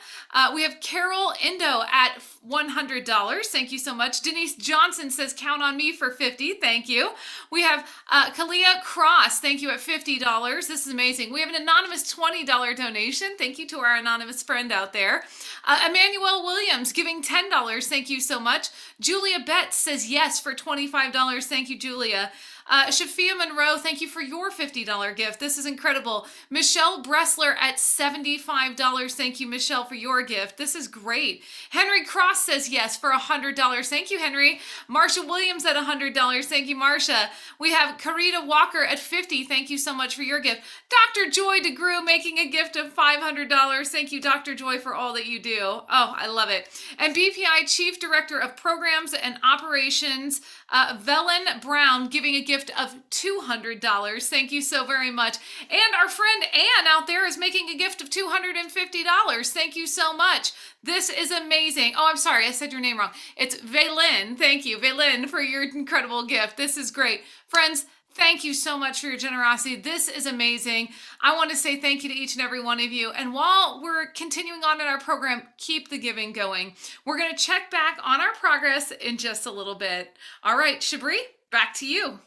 We have Carol Indo at $100. Thank you so much. Denise Johnson says, count on me for $50. Thank you. We have Kalia Cross. Thank you at $50. This is amazing. We have an anonymous $20 donation. Thank you to our anonymous friend out there. Emmanuel Williams giving $10. Thank you so much. Julia Betts says yes for $25. Thank you, Julia. Shafia Monroe, thank you for your $50 gift. This is incredible. Michelle Bressler at $75. Thank you, Michelle, for your gift. This is great. Henry Cross says yes for $100. Thank you, Henry. Marsha Williams at $100. Thank you, Marsha. We have Karita Walker at $50. Thank you so much for your gift. Dr. Joy DeGrew making a gift of $500. Thank you, Dr. Joy, for all that you do. Oh, I love it. And BPI Chief Director of Programs and Operations, Velen Brown, giving a gift of $200. Thank you so very much. And our friend Ann out there is making a gift of $250. Thank you so much. This is amazing. Oh, I'm sorry, I said your name wrong. It's Vaylin. Thank you, Vaylin, for your incredible gift. This is great. Friends, thank you so much for your generosity. This is amazing. I want to say thank you to each and every one of you. And while we're continuing on in our program, keep the giving going. We're going to check back on our progress in just a little bit. All right, Shabri, back to you.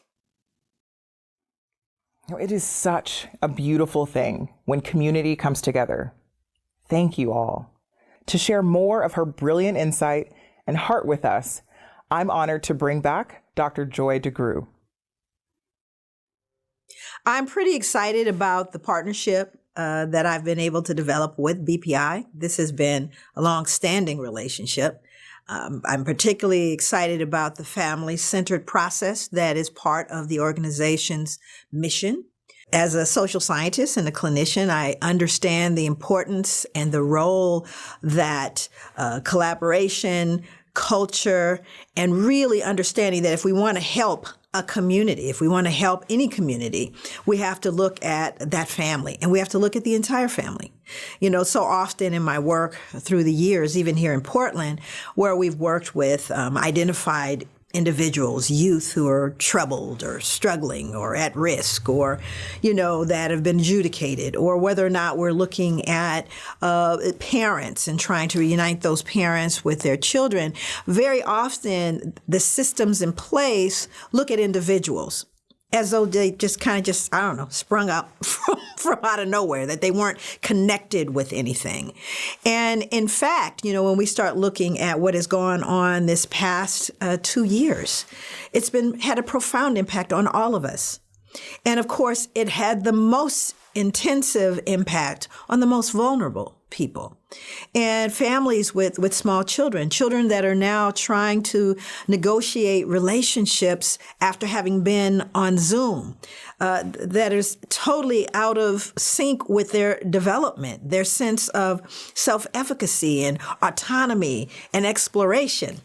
It is such a beautiful thing when community comes together. Thank you all. To share more of her brilliant insight and heart with us, I'm honored to bring back Dr. Joy DeGrew. I'm pretty excited about the partnership that I've been able to develop with BPI. This has been a long-standing relationship. I'm particularly excited about the family-centered process that is part of the organization's mission. As a social scientist and a clinician, I understand the importance and the role that collaboration, culture, and really understanding that if we want to help a community, if we want to help any community, we have to look at that family and we have to look at the entire family. You know, so often in my work through the years, even here in Portland, where we've worked with identified individuals, youth who are troubled or struggling or at risk or, you know, that have been adjudicated, or whether or not we're looking at parents and trying to reunite those parents with their children, very often the systems in place look at individuals as though they just I don't know, sprung up from out of nowhere, that they weren't connected with anything. And in fact, you know, when we start looking at what has gone on this past 2 years, it's had a profound impact on all of us. And of course, it had the most intensive impact on the most vulnerable people and families with small children that are now trying to negotiate relationships after having been on Zoom, that is totally out of sync with their development, their sense of self-efficacy and autonomy and exploration.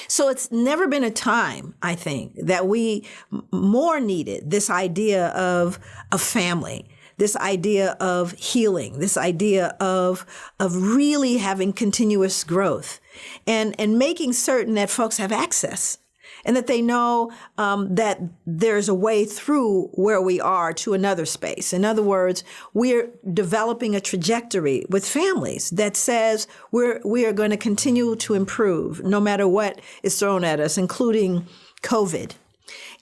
So it's never been a time, I think, that we more needed this idea of a family, this idea of healing, this idea of really having continuous growth and making certain that folks have access and that they know that there's a way through where we are to another space. In other words, we're developing a trajectory with families that says we are going to continue to improve no matter what is thrown at us, including COVID.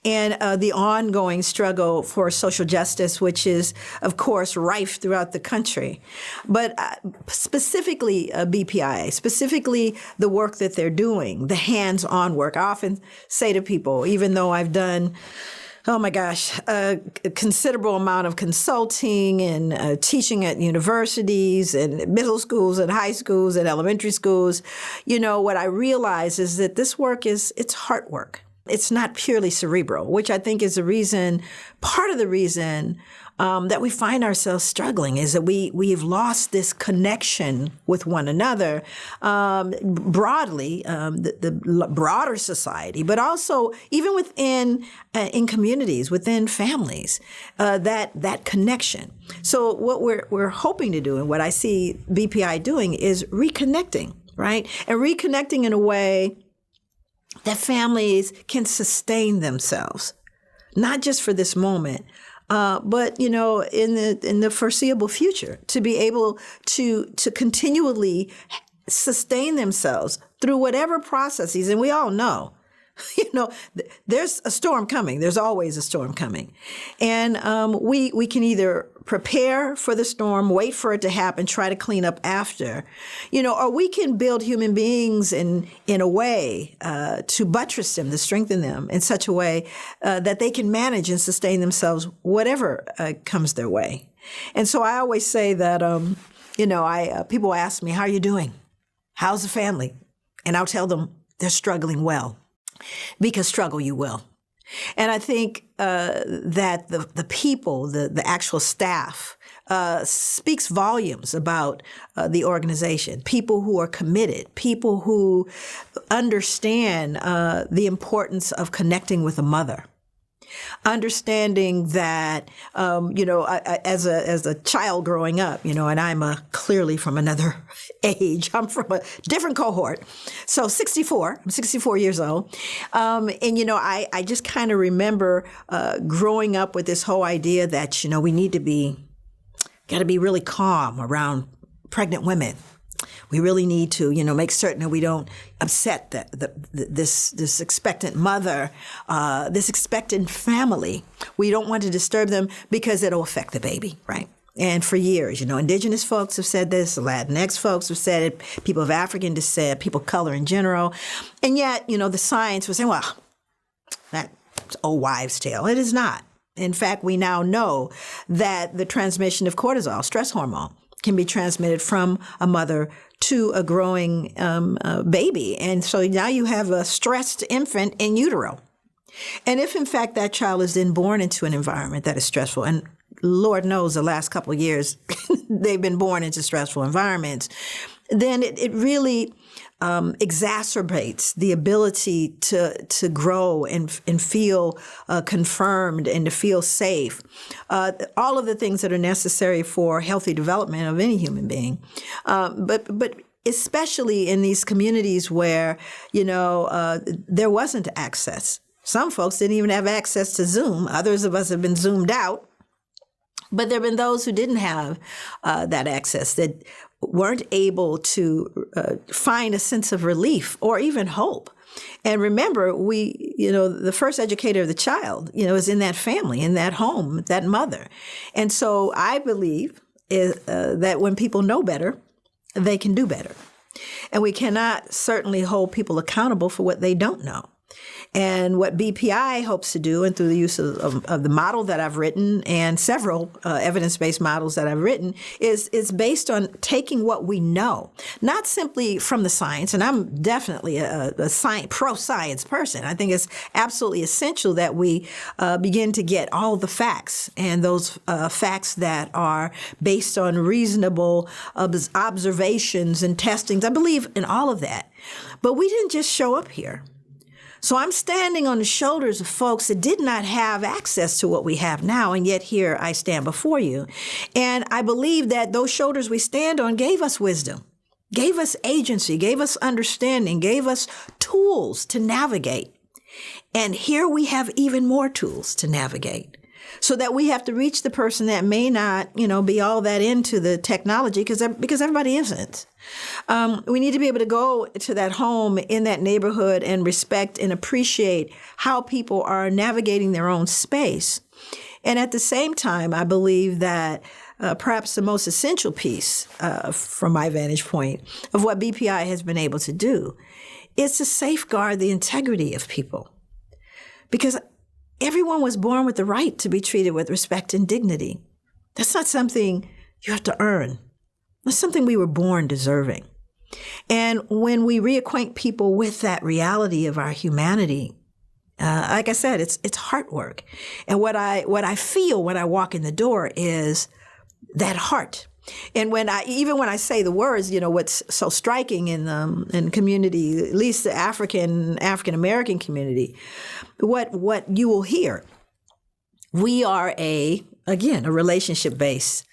And the ongoing struggle for social justice, which is, of course, rife throughout the country. But specifically BPI, specifically the work that they're doing, the hands-on work. I often say to people, even though I've done oh my gosh, a considerable amount of consulting and teaching at universities and middle schools and high schools and elementary schools, what I realize is that this work it's heart work. It's not purely cerebral, which I think is part of the reason that we find ourselves struggling is that we've lost this connection with one another broadly, the broader society, but also even within in communities, within families, that connection. So what we're hoping to do, and what I see BPI doing, is reconnecting, right? And reconnecting in a way that families can sustain themselves, not just for this moment, but in the foreseeable future, to be able to continually sustain themselves through whatever processes. And we all know, there's a storm coming. There's always a storm coming, and we can either prepare for the storm, wait for it to happen, try to clean up after, or we can build human beings in a way to buttress them, to strengthen them in such a way that they can manage and sustain themselves whatever comes their way. And so I always say that people ask me, "How are you doing? How's the family?" And I'll tell them they're struggling well, because struggle you will. And I think that the people, the actual staff, speaks volumes about the organization. People who are committed, people who understand the importance of connecting with a mother. Understanding that, as a child growing up, and I'm clearly from another age. I'm from a different cohort. So I'm 64 years old. I just kind of remember growing up with this whole idea that, we got to be really calm around pregnant women. We really need to, make certain that we don't upset this expectant mother, this expectant family. We don't want to disturb them because it'll affect the baby, right? And for years, indigenous folks have said this, Latinx folks have said it, people of African descent, people of color in general. And yet, the science was saying, well, that's old wives' tale. It is not. In fact, we now know that the transmission of cortisol, stress hormone, can be transmitted from a mother to a growing baby. And so now you have a stressed infant in utero. And if, in fact, that child is then born into an environment that is stressful, and Lord knows the last couple of years they've been born into stressful environments, then it really exacerbates the ability to grow and feel confirmed and to feel safe. All of the things that are necessary for healthy development of any human being. But especially in these communities where, there wasn't access. Some folks didn't even have access to Zoom. Others of us have been Zoomed out. But there have been those who didn't have that access, that weren't able to find a sense of relief or even hope. And remember, the first educator of the child, is in that family, in that home, that mother. And so I believe that when people know better, they can do better. And we cannot certainly hold people accountable for what they don't know. And what BPI hopes to do, and through the use of the model that I've written and several evidence-based models that I've written, is based on taking what we know, not simply from the science. And I'm definitely a pro-science person. I think it's absolutely essential that we begin to get all the facts, and those facts that are based on reasonable observations and testings. I believe in all of that. But we didn't just show up here. So I'm standing on the shoulders of folks that did not have access to what we have now, and yet here I stand before you. And I believe that those shoulders we stand on gave us wisdom, gave us agency, gave us understanding, gave us tools to navigate. And here we have even more tools to navigate, so that we have to reach the person that may not, be all that into the technology, because everybody isn't. We need to be able to go to that home in that neighborhood and respect and appreciate how people are navigating their own space. And at the same time, I believe that perhaps the most essential piece, from my vantage point, of what BPI has been able to do is to safeguard the integrity of people. Because everyone was born with the right to be treated with respect and dignity. That's not something you have to earn. That's something we were born deserving. And when we reacquaint people with that reality of our humanity, like I said, it's heart work. And what I feel when I walk in the door is that heart. And when I say the words, what's so striking in community, at least the African American community, what you will hear, we are a relationship-based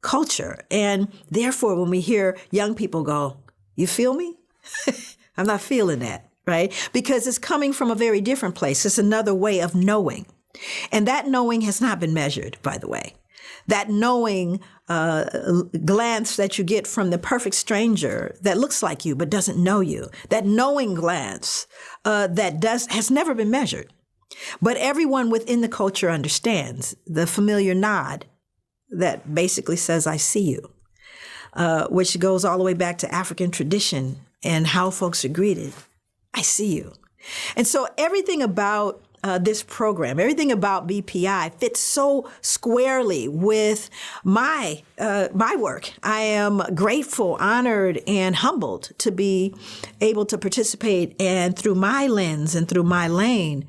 culture. And therefore, when we hear young people go, "You feel me?" I'm not feeling that, right? Because it's coming from a very different place. It's another way of knowing. And that knowing has not been measured, by the way. That knowing glance that you get from the perfect stranger that looks like you but doesn't know you, that knowing glance has never been measured. But everyone within the culture understands the familiar nod that basically says, "I see you," which goes all the way back to African tradition and how folks are greeted. "I see you." And so everything about this program, everything about BPI fits so squarely with my work. I am grateful, honored, and humbled to be able to participate and through my lens and through my lane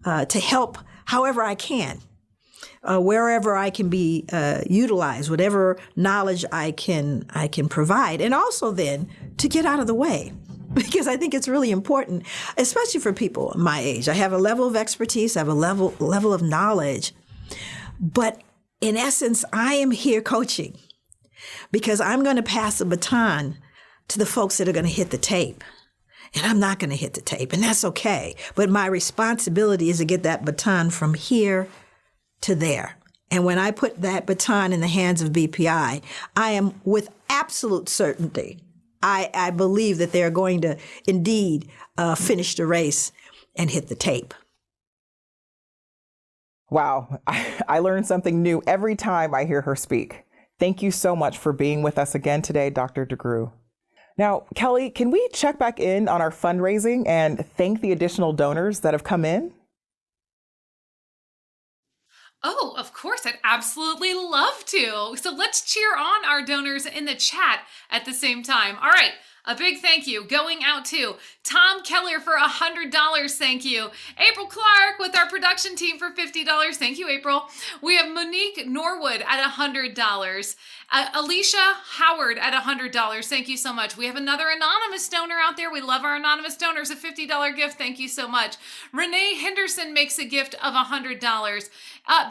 to help however I can, wherever I can be utilized, whatever knowledge I can provide, and also then to get out of the way. Because I think it's really important, especially for people my age. I have a level of expertise, I have a level of knowledge, but in essence, I am here coaching because I'm going to pass the baton to the folks that are going to hit the tape. And I'm not going to hit the tape, and that's okay. But my responsibility is to get that baton from here to there. And when I put that baton in the hands of BPI, I am with absolute certainty I believe that they're going to indeed finish the race and hit the tape. Wow, I learn something new every time I hear her speak. Thank you so much for being with us again today, Dr. DeGrew. Now, Kelly, can we check back in on our fundraising and thank the additional donors that have come in? Oh, of course, I'd absolutely love to. So let's cheer on our donors in the chat at the same time. All right, a big thank you going out to Tom Keller for $100. Thank you. April Clark with our production team for $50. Thank you, April. We have Monique Norwood at $100. Alicia Howard at $100. Thank you so much. We have another anonymous donor out there. We love our anonymous donors. A $50 gift. Thank you so much. Renee Henderson makes a gift of $100.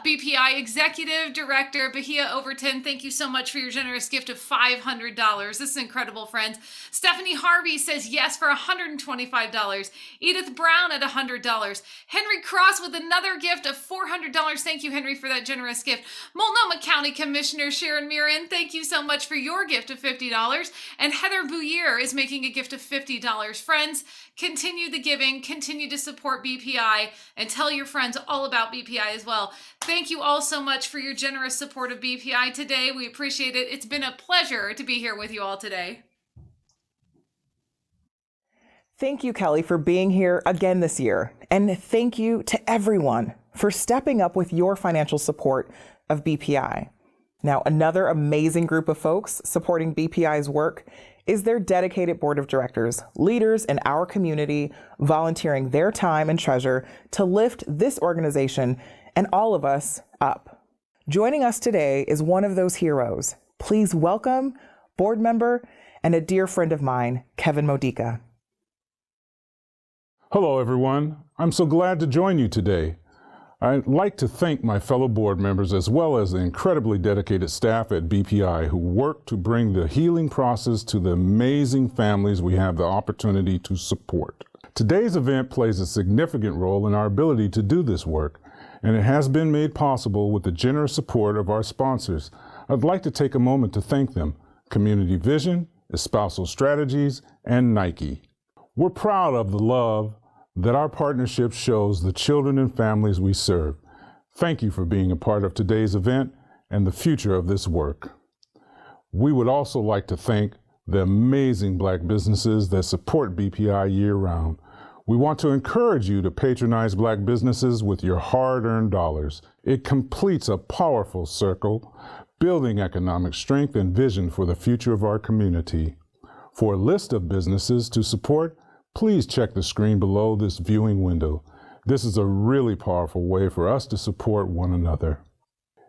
BPI Executive Director Bahia Overton, thank you so much for your generous gift of $500. This is incredible, friends. Stephanie Harvey says yes for $125. Edith Brown at $100. Henry Cross with another gift of $400. Thank you, Henry, for that generous gift. Multnomah County Commissioner Sharon Mirren, thank you so much for your gift of $50. And Heather Bouyer is making a gift of $50. Friends, continue the giving, continue to support BPI, and tell your friends all about BPI as well. Thank you all so much for your generous support of BPI today. We appreciate it. It's been a pleasure to be here with you all today. Thank you, Kelly, for being here again this year. And thank you to everyone for stepping up with your financial support of BPI. Now, another amazing group of folks supporting BPI's work is their dedicated board of directors, leaders in our community, volunteering their time and treasure to lift this organization and all of us up. Joining us today is one of those heroes. Please welcome board member and a dear friend of mine, Kevin Modica. Hello, everyone. I'm so glad to join you today. I'd like to thank my fellow board members as well as the incredibly dedicated staff at BPI who work to bring the healing process to the amazing families we have the opportunity to support. Today's event plays a significant role in our ability to do this work, and it has been made possible with the generous support of our sponsors. I'd like to take a moment to thank them: Community Vision, Espousal Strategies, and Nike. We're proud of the love that our partnership shows the children and families we serve. Thank you for being a part of today's event and the future of this work. We would also like to thank the amazing Black businesses that support BPI year-round. We want to encourage you to patronize Black businesses with your hard-earned dollars. It completes a powerful circle, building economic strength and vision for the future of our community. For a list of businesses to support, please check the screen below this viewing window. This is a really powerful way for us to support one another.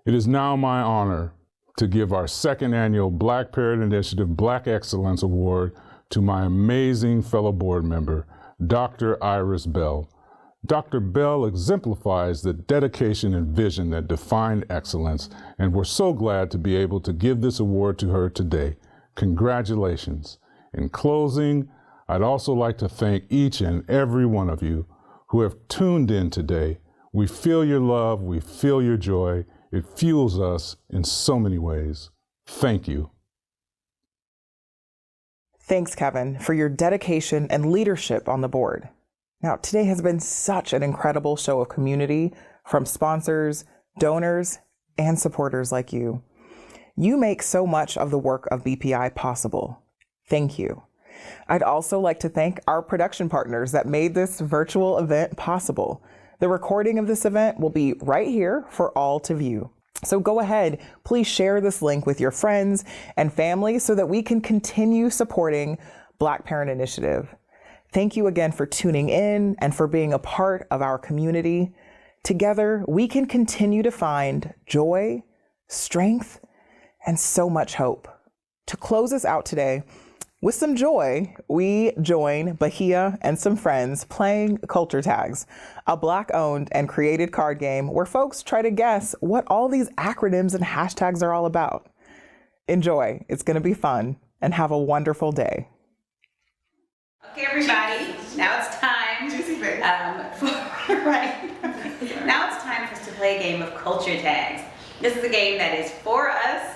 It is now my honor to give our second annual Black Parent Initiative Black Excellence Award to my amazing fellow board member, Dr. Iris Bell. Dr. Bell exemplifies the dedication and vision that define excellence, and we're so glad to be able to give this award to her today. Congratulations. In closing, I'd also like to thank each and every one of you who have tuned in today. We feel your love, we feel your joy. It fuels us in so many ways. Thank you. Thanks, Kevin, for your dedication and leadership on the board. Now, today has been such an incredible show of community from sponsors, donors, and supporters like you. You make so much of the work of BPI possible. Thank you. I'd also like to thank our production partners that made this virtual event possible. The recording of this event will be right here for all to view. So go ahead, please share this link with your friends and family so that we can continue supporting Black Parent Initiative. Thank you again for tuning in and for being a part of our community. Together, we can continue to find joy, strength, and so much hope. To close us out today, with some joy, we join Bahia and some friends playing Culture Tags, a Black-owned and created card game where folks try to guess what all these acronyms and hashtags are all about. Enjoy, it's going to be fun, and have a wonderful day. Okay, everybody, now it's time now it's time for us to play a game of Culture Tags. This is a game that is for us,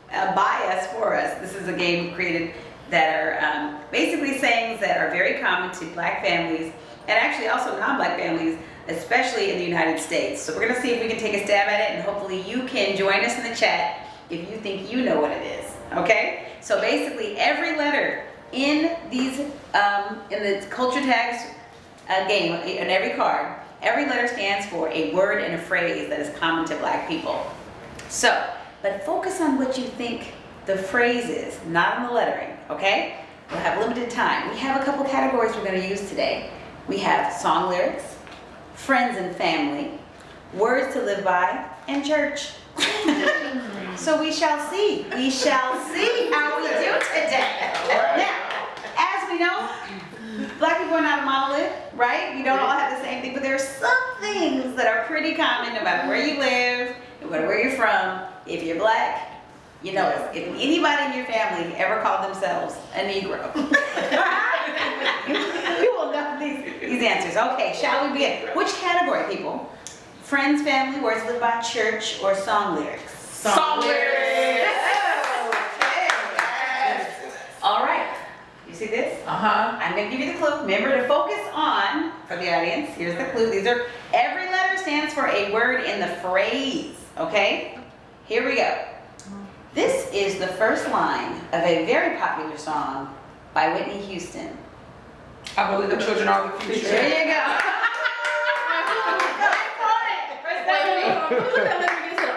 by us, for us. This is a game created that are basically sayings that are very common to Black families and actually also non-Black families, especially in the United States. So we're gonna see if we can take a stab at it, and hopefully you can join us in the chat if you think you know what it is, okay? So basically every letter in these, in the Culture Tags game, in every card, every letter stands for a word and a phrase that is common to Black people. So, but focus on what you think the phrase is, not on the lettering, okay? We'll have limited time. We have a couple categories we're going to use today. We have song lyrics, friends and family, words to live by, and church. So we shall see. We shall see how we do today. Now, as we know, Black people are not a monolith, right? We don't all have the same thing, but there are some things that are pretty common no matter where you live, no matter where you're from. If you're Black, you know, if anybody in your family ever called themselves a Negro, you will know these answers. Okay, shall we begin? Which category, people? Friends, family, words lived by, church, or song lyrics? Song lyrics. Okay. All right. You see this? I'm going to give you the clue. Remember to focus on, for the audience, here's the clue. These are, every letter stands for a word in the phrase, okay? Here we go. This is the first line of a very popular song by Whitney Houston. I believe the children are the future. There you go.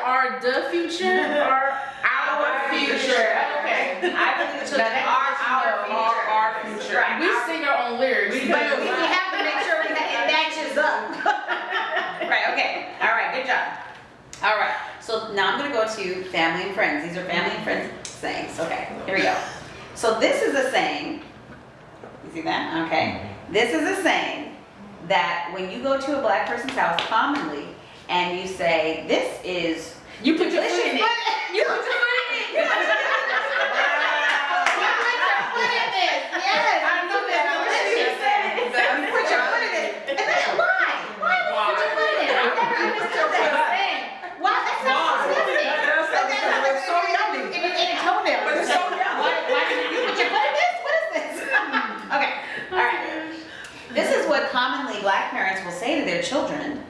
Are the future or our future? Okay. I believe the children are our future. Right. We sing our own lyrics. We have to make sure it matches up. Right, okay. All right, good job. All right, so now I'm going to go to family and friends. These are family and friends sayings. Okay, here we go. So this is a saying. You see that? Okay. This is a saying that when you go to a Black person's house commonly and you say, this is you put your foot in it. You put your foot in it. You put your foot in this. Yes, I know that. You put your foot in it. And then why? Why would you put your foot in it? I never understood that saying. Why? That sounds disgusting. That's so yummy. In a toenail. But it's so yummy. Why did you put your foot in this? What is this? Okay. All right. This is what commonly Black parents will say to their children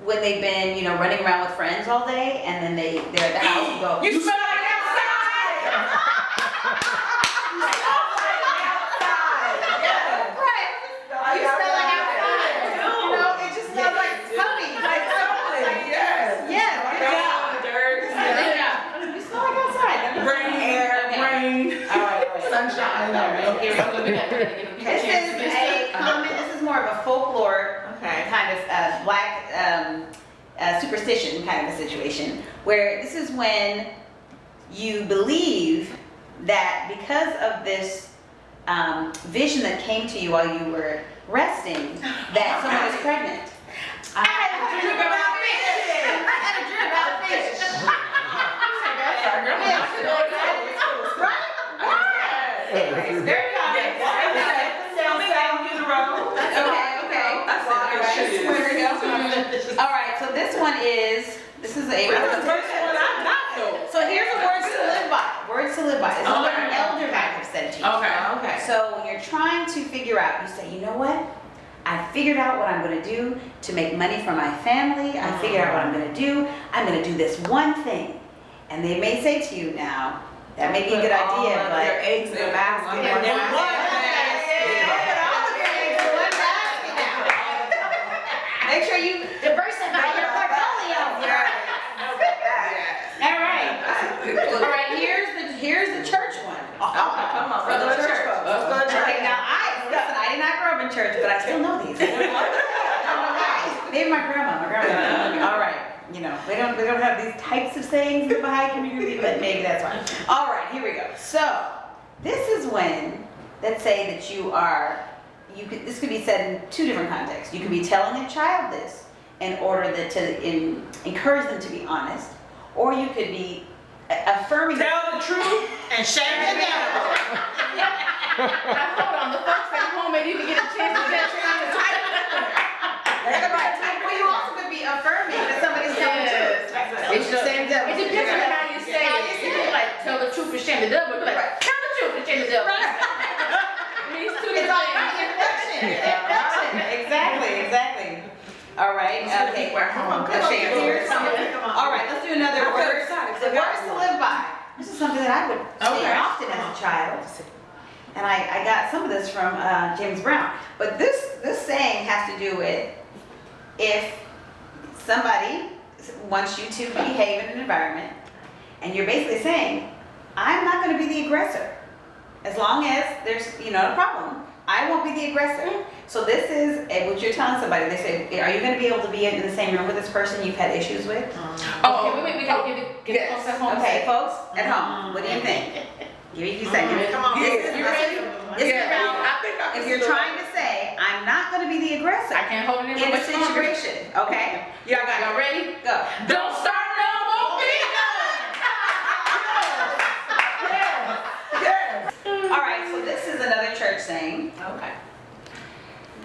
when they've been, you know, running around with friends all day, and then they're at the house and go, you smell like outside! You smell like outside! Yeah. Right. superstition kind of a situation, where this is when you believe that because of this vision that came to you while you were resting, that someone is pregnant. I had a dream about fish. It's very common. All right, so this is a the first one I got though. So here's a words to live by. Words to live by. This is what an elder might have said to you. Okay. So when you're trying to figure out, you say, you know what? I figured out what I'm going to do to make money for my family. I figured out what I'm going to do. I'm going to do this one thing. And they may say to you now, that may be a good idea, but their eggs in a basket. Make sure you diversify your portfolio. All right, here's the church one. Come on, For the church folks. Let's go to church. Okay, now I did not grow up in church, but I still know these. Maybe my grandma. All right, we don't have these types of sayings in the Baha'i community, but maybe that's why. All right, here we go. So this is when, let's say that this could be said in two different contexts. You could be telling a child this in order to encourage them to be honest, or you could be affirming. Tell the truth and shame the devil. Now hold on, the folks at home maybe you can get a chance to get Well, you also could be affirming that somebody's telling the truth. It's the same devil. It depends on how you say it. If you like tell the truth and shame the devil, you're like tell the truth and shame the devil. These two It's all about inflection. Exactly. All right. Okay. All right. Let's do another word. The words to live by. This is something that I would say often as a child, and I got some of this from James Brown. But this saying has to do with if somebody wants you to behave in an environment, and you're basically saying, I'm not going to be the aggressor. As long as there's, a problem, I won't be the aggressor. So this is what you're telling somebody. They say, are you going to be able to be in the same room with this person you've had issues with? Okay, we gotta get folks at home. Okay, folks at home, what do you think? Give me a few seconds. Come on. You ready? If you're trying to say, I'm not going to be the aggressor I can't hold it in a situation, okay? Y'all ready? Go. Don't start no more All right, so this is another church saying. Okay.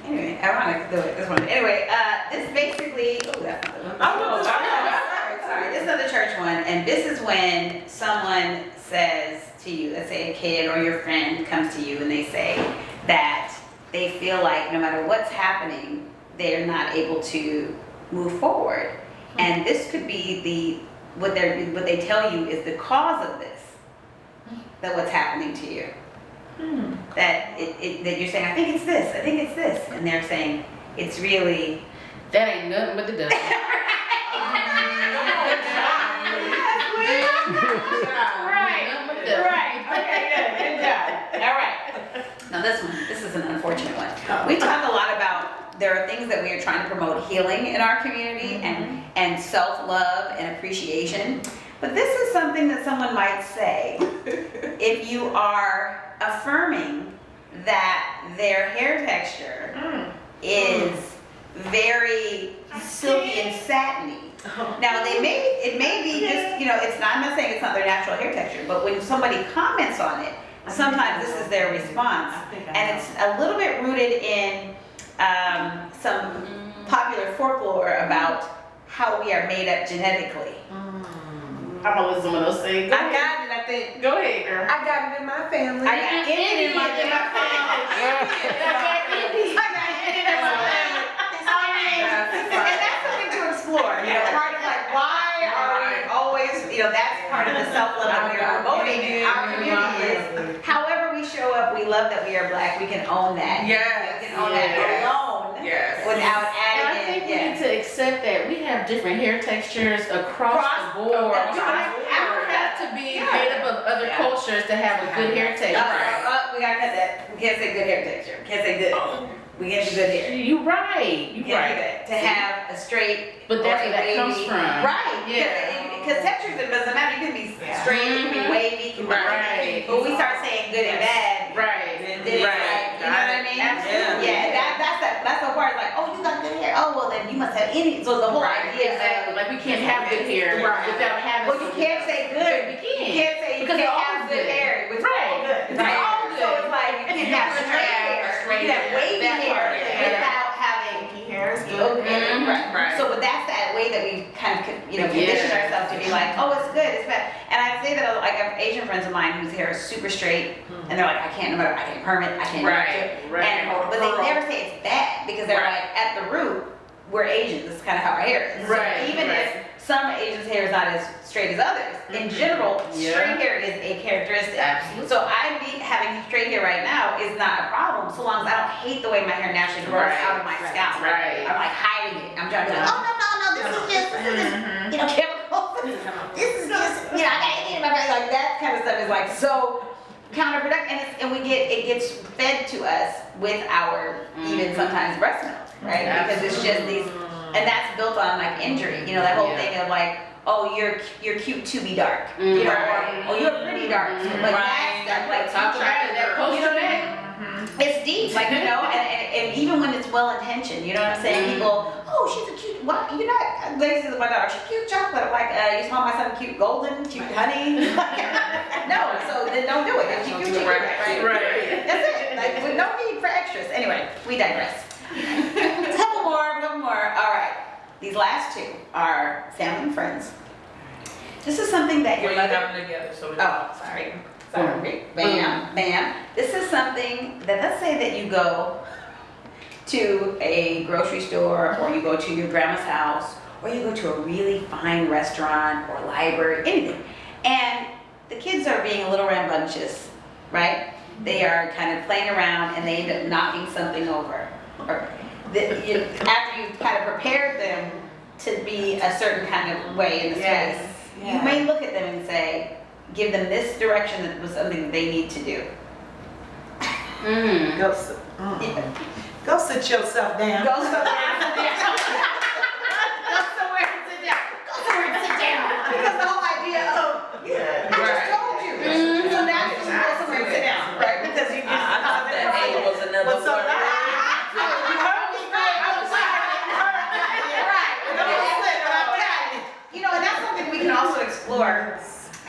Anyway, ironic to do it this one. Anyway, this basically. Oh, that's not the one. Sorry. This is another church one, and this is when someone says to you, let's say a kid or your friend comes to you, and they say that they feel like no matter what's happening, they're not able to move forward, and this could be what they tell you is the cause of this. That what's happening to you. That that you're saying, I think it's this, and they're saying it's really that ain't nothing but the devil. Right. Okay, good job. All right. Now this is an unfortunate one. We talk a lot about there are things that we are trying to promote healing in our community and self-love and appreciation. But this is something that someone might say if you are affirming that their hair texture is very silky and satiny. Now it may be just, I'm not saying it's not their natural hair texture, but when somebody comments on it, sometimes this is their response. And it's a little bit rooted in some popular folklore about how we are made up genetically. I'm gonna listen to those things. I got it, I think. Go ahead, girl. I got it in my family. I got it in my family. And that's something to explore. Part of why are we always, that's part of the self-love that we are promoting in our community is however we show up, we love that we are Black, we can own that. Yes. We can own that alone without adding And I think we need to accept that we have different hair textures across the board. You don't have to be made up of other cultures to have a good hair texture. We gotta cut that. We can't say good hair texture. We can't say good. We get good hair. You right. You Can't do right. that. To have a straight, But that's or a where that comes wavy- from. Right. Yeah. Because textures, it doesn't matter. You can be straight, you can be wavy, you can be Right. But we start saying good and bad. Right. Then it's like, you know what I mean? Absolutely. Yeah. That's the part. Like, oh, you got good hair. Oh, well, then you must have any. So the whole idea. Exactly. Like we can't have good hair without having. Well, you can't say good. We can. You can't say you Because can't it's have all good good. hair. It's Right. all good. It's Right. all good. So it's like you can have straight hair. You can have wavy That hair part, yeah. without having hair. Right. So, but that's that way that we kind of, condition ourselves to be like, oh, it's good, it's bad. And I'd say that like I have Asian friends of mine whose hair is super straight, and they're like, I can't perm it, I can't do it. And, but they never say it's bad because they're like, at the root, we're Asians. This is kind of how our hair is. Right. So even if some Asians' hair is not as straight as others, in general, straight hair is a characteristic. Absolutely. So having straight hair right now is not a problem, so long as I don't hate the way my hair naturally grows out of my scalp. Right. I'm like hiding it. I'm trying to be like, oh no, this is just chemicals. This is just, I got it in my face. Like that kind of stuff is like so counterproductive, and it gets fed to us with our even sometimes breast milk, right? Because it's just these, and that's built on like injury. That whole thing of like, oh, you're cute to be dark, or you're pretty dark too. Like that's like it's deep, like and even when it's well intentioned, you know what I'm saying? People, oh, she's a cute. What Lady says to my daughter, she's cute chocolate. I'm like, you saw my son cute golden, cute honey. No, so then don't do it. If she cute, right. That's it. Like with no need for extras. Anyway, we digress. A couple more. All right. These last two are family and friends. This is something that your mother. Them together, so Sorry. Bam. This is something that, let's say that you go to a grocery store, or you go to your grandma's house, or you go to a really fine restaurant or library, anything, and the kids are being a little rambunctious, right? They are kind of playing around and they end up knocking something over. Or after you've kind of prepared them to be a certain kind of way in the space, you may look at them and say, give them this direction that was something that they need to do. Go sit yourself down. Go somewhere and sit down. Go somewhere and sit down. Because the whole idea of, I just told you. So now you can go somewhere and sit down, right? Because you just thought that A was another word. You heard me, right? I was sorry. Right. And that's something we can also explore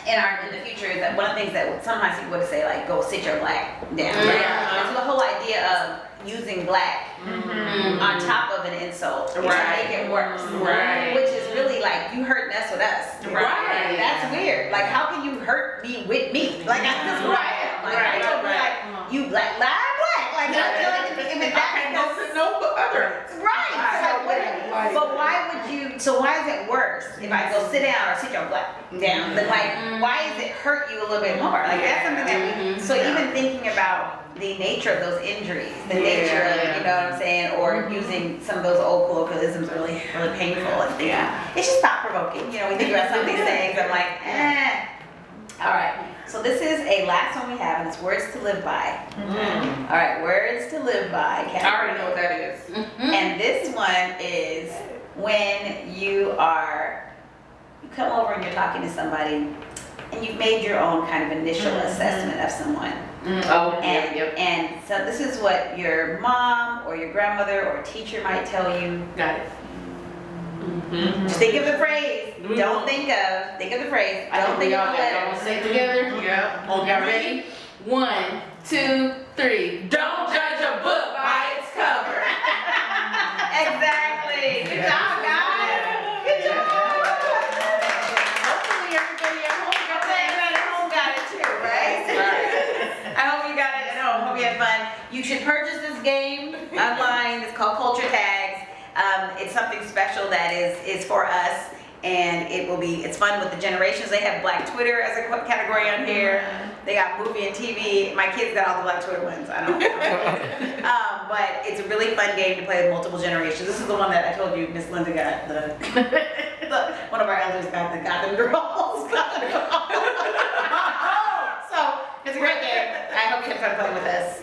in the future, is that one of the things that sometimes people would say, like, go sit your black down. And so the whole idea of using black on top of an insult to make it worse. Which is really like, you hurt us with us. Right. That's weird. Like, how can you hurt me with me? Like, that's just who I am. Like, I don't be like, you black, lie black. Like, I feel like if that goes to no other. Right. But why would you, so why is it worse if I go sit down or sit your black down? But like, why does it hurt you a little bit more? Like, that's something that so even thinking about the nature of those injuries, the nature of, you know what I'm saying, or using some of those old colloquialisms really, really painful and thinking, it's just thought provoking. We think about some of these things, I'm like, All right, so this is a last one we have, and it's words to live by. All right, words to live by. I already know what that is. And this one is when you come over and you're talking to somebody, and you've made your own kind of initial assessment of someone. And so this is what your mom or your grandmother or teacher might tell you. Got it. Just think of the phrase. Don't think of the phrase. Don't think of the letter. Don't say it together. Yeah. Y'all ready? 1, 2, 3. Don't judge a book by its cover. Exactly. Good job, guys. Good job. Hopefully everybody at home got it too, right? I hope you got it at home. Hope you had fun. You should purchase this game online. It's called Culture Tags. It's something special that is for us, and it's fun with the generations. They have Black Twitter as a category on here. They got movie and TV. My kids got all the Black Twitter ones. I don't know. But it's a really fun game to play with multiple generations. This is the one that I told you Miss Linda got. One of our elders got the Gotham Girls. So it's a great game. I hope you have fun playing with us.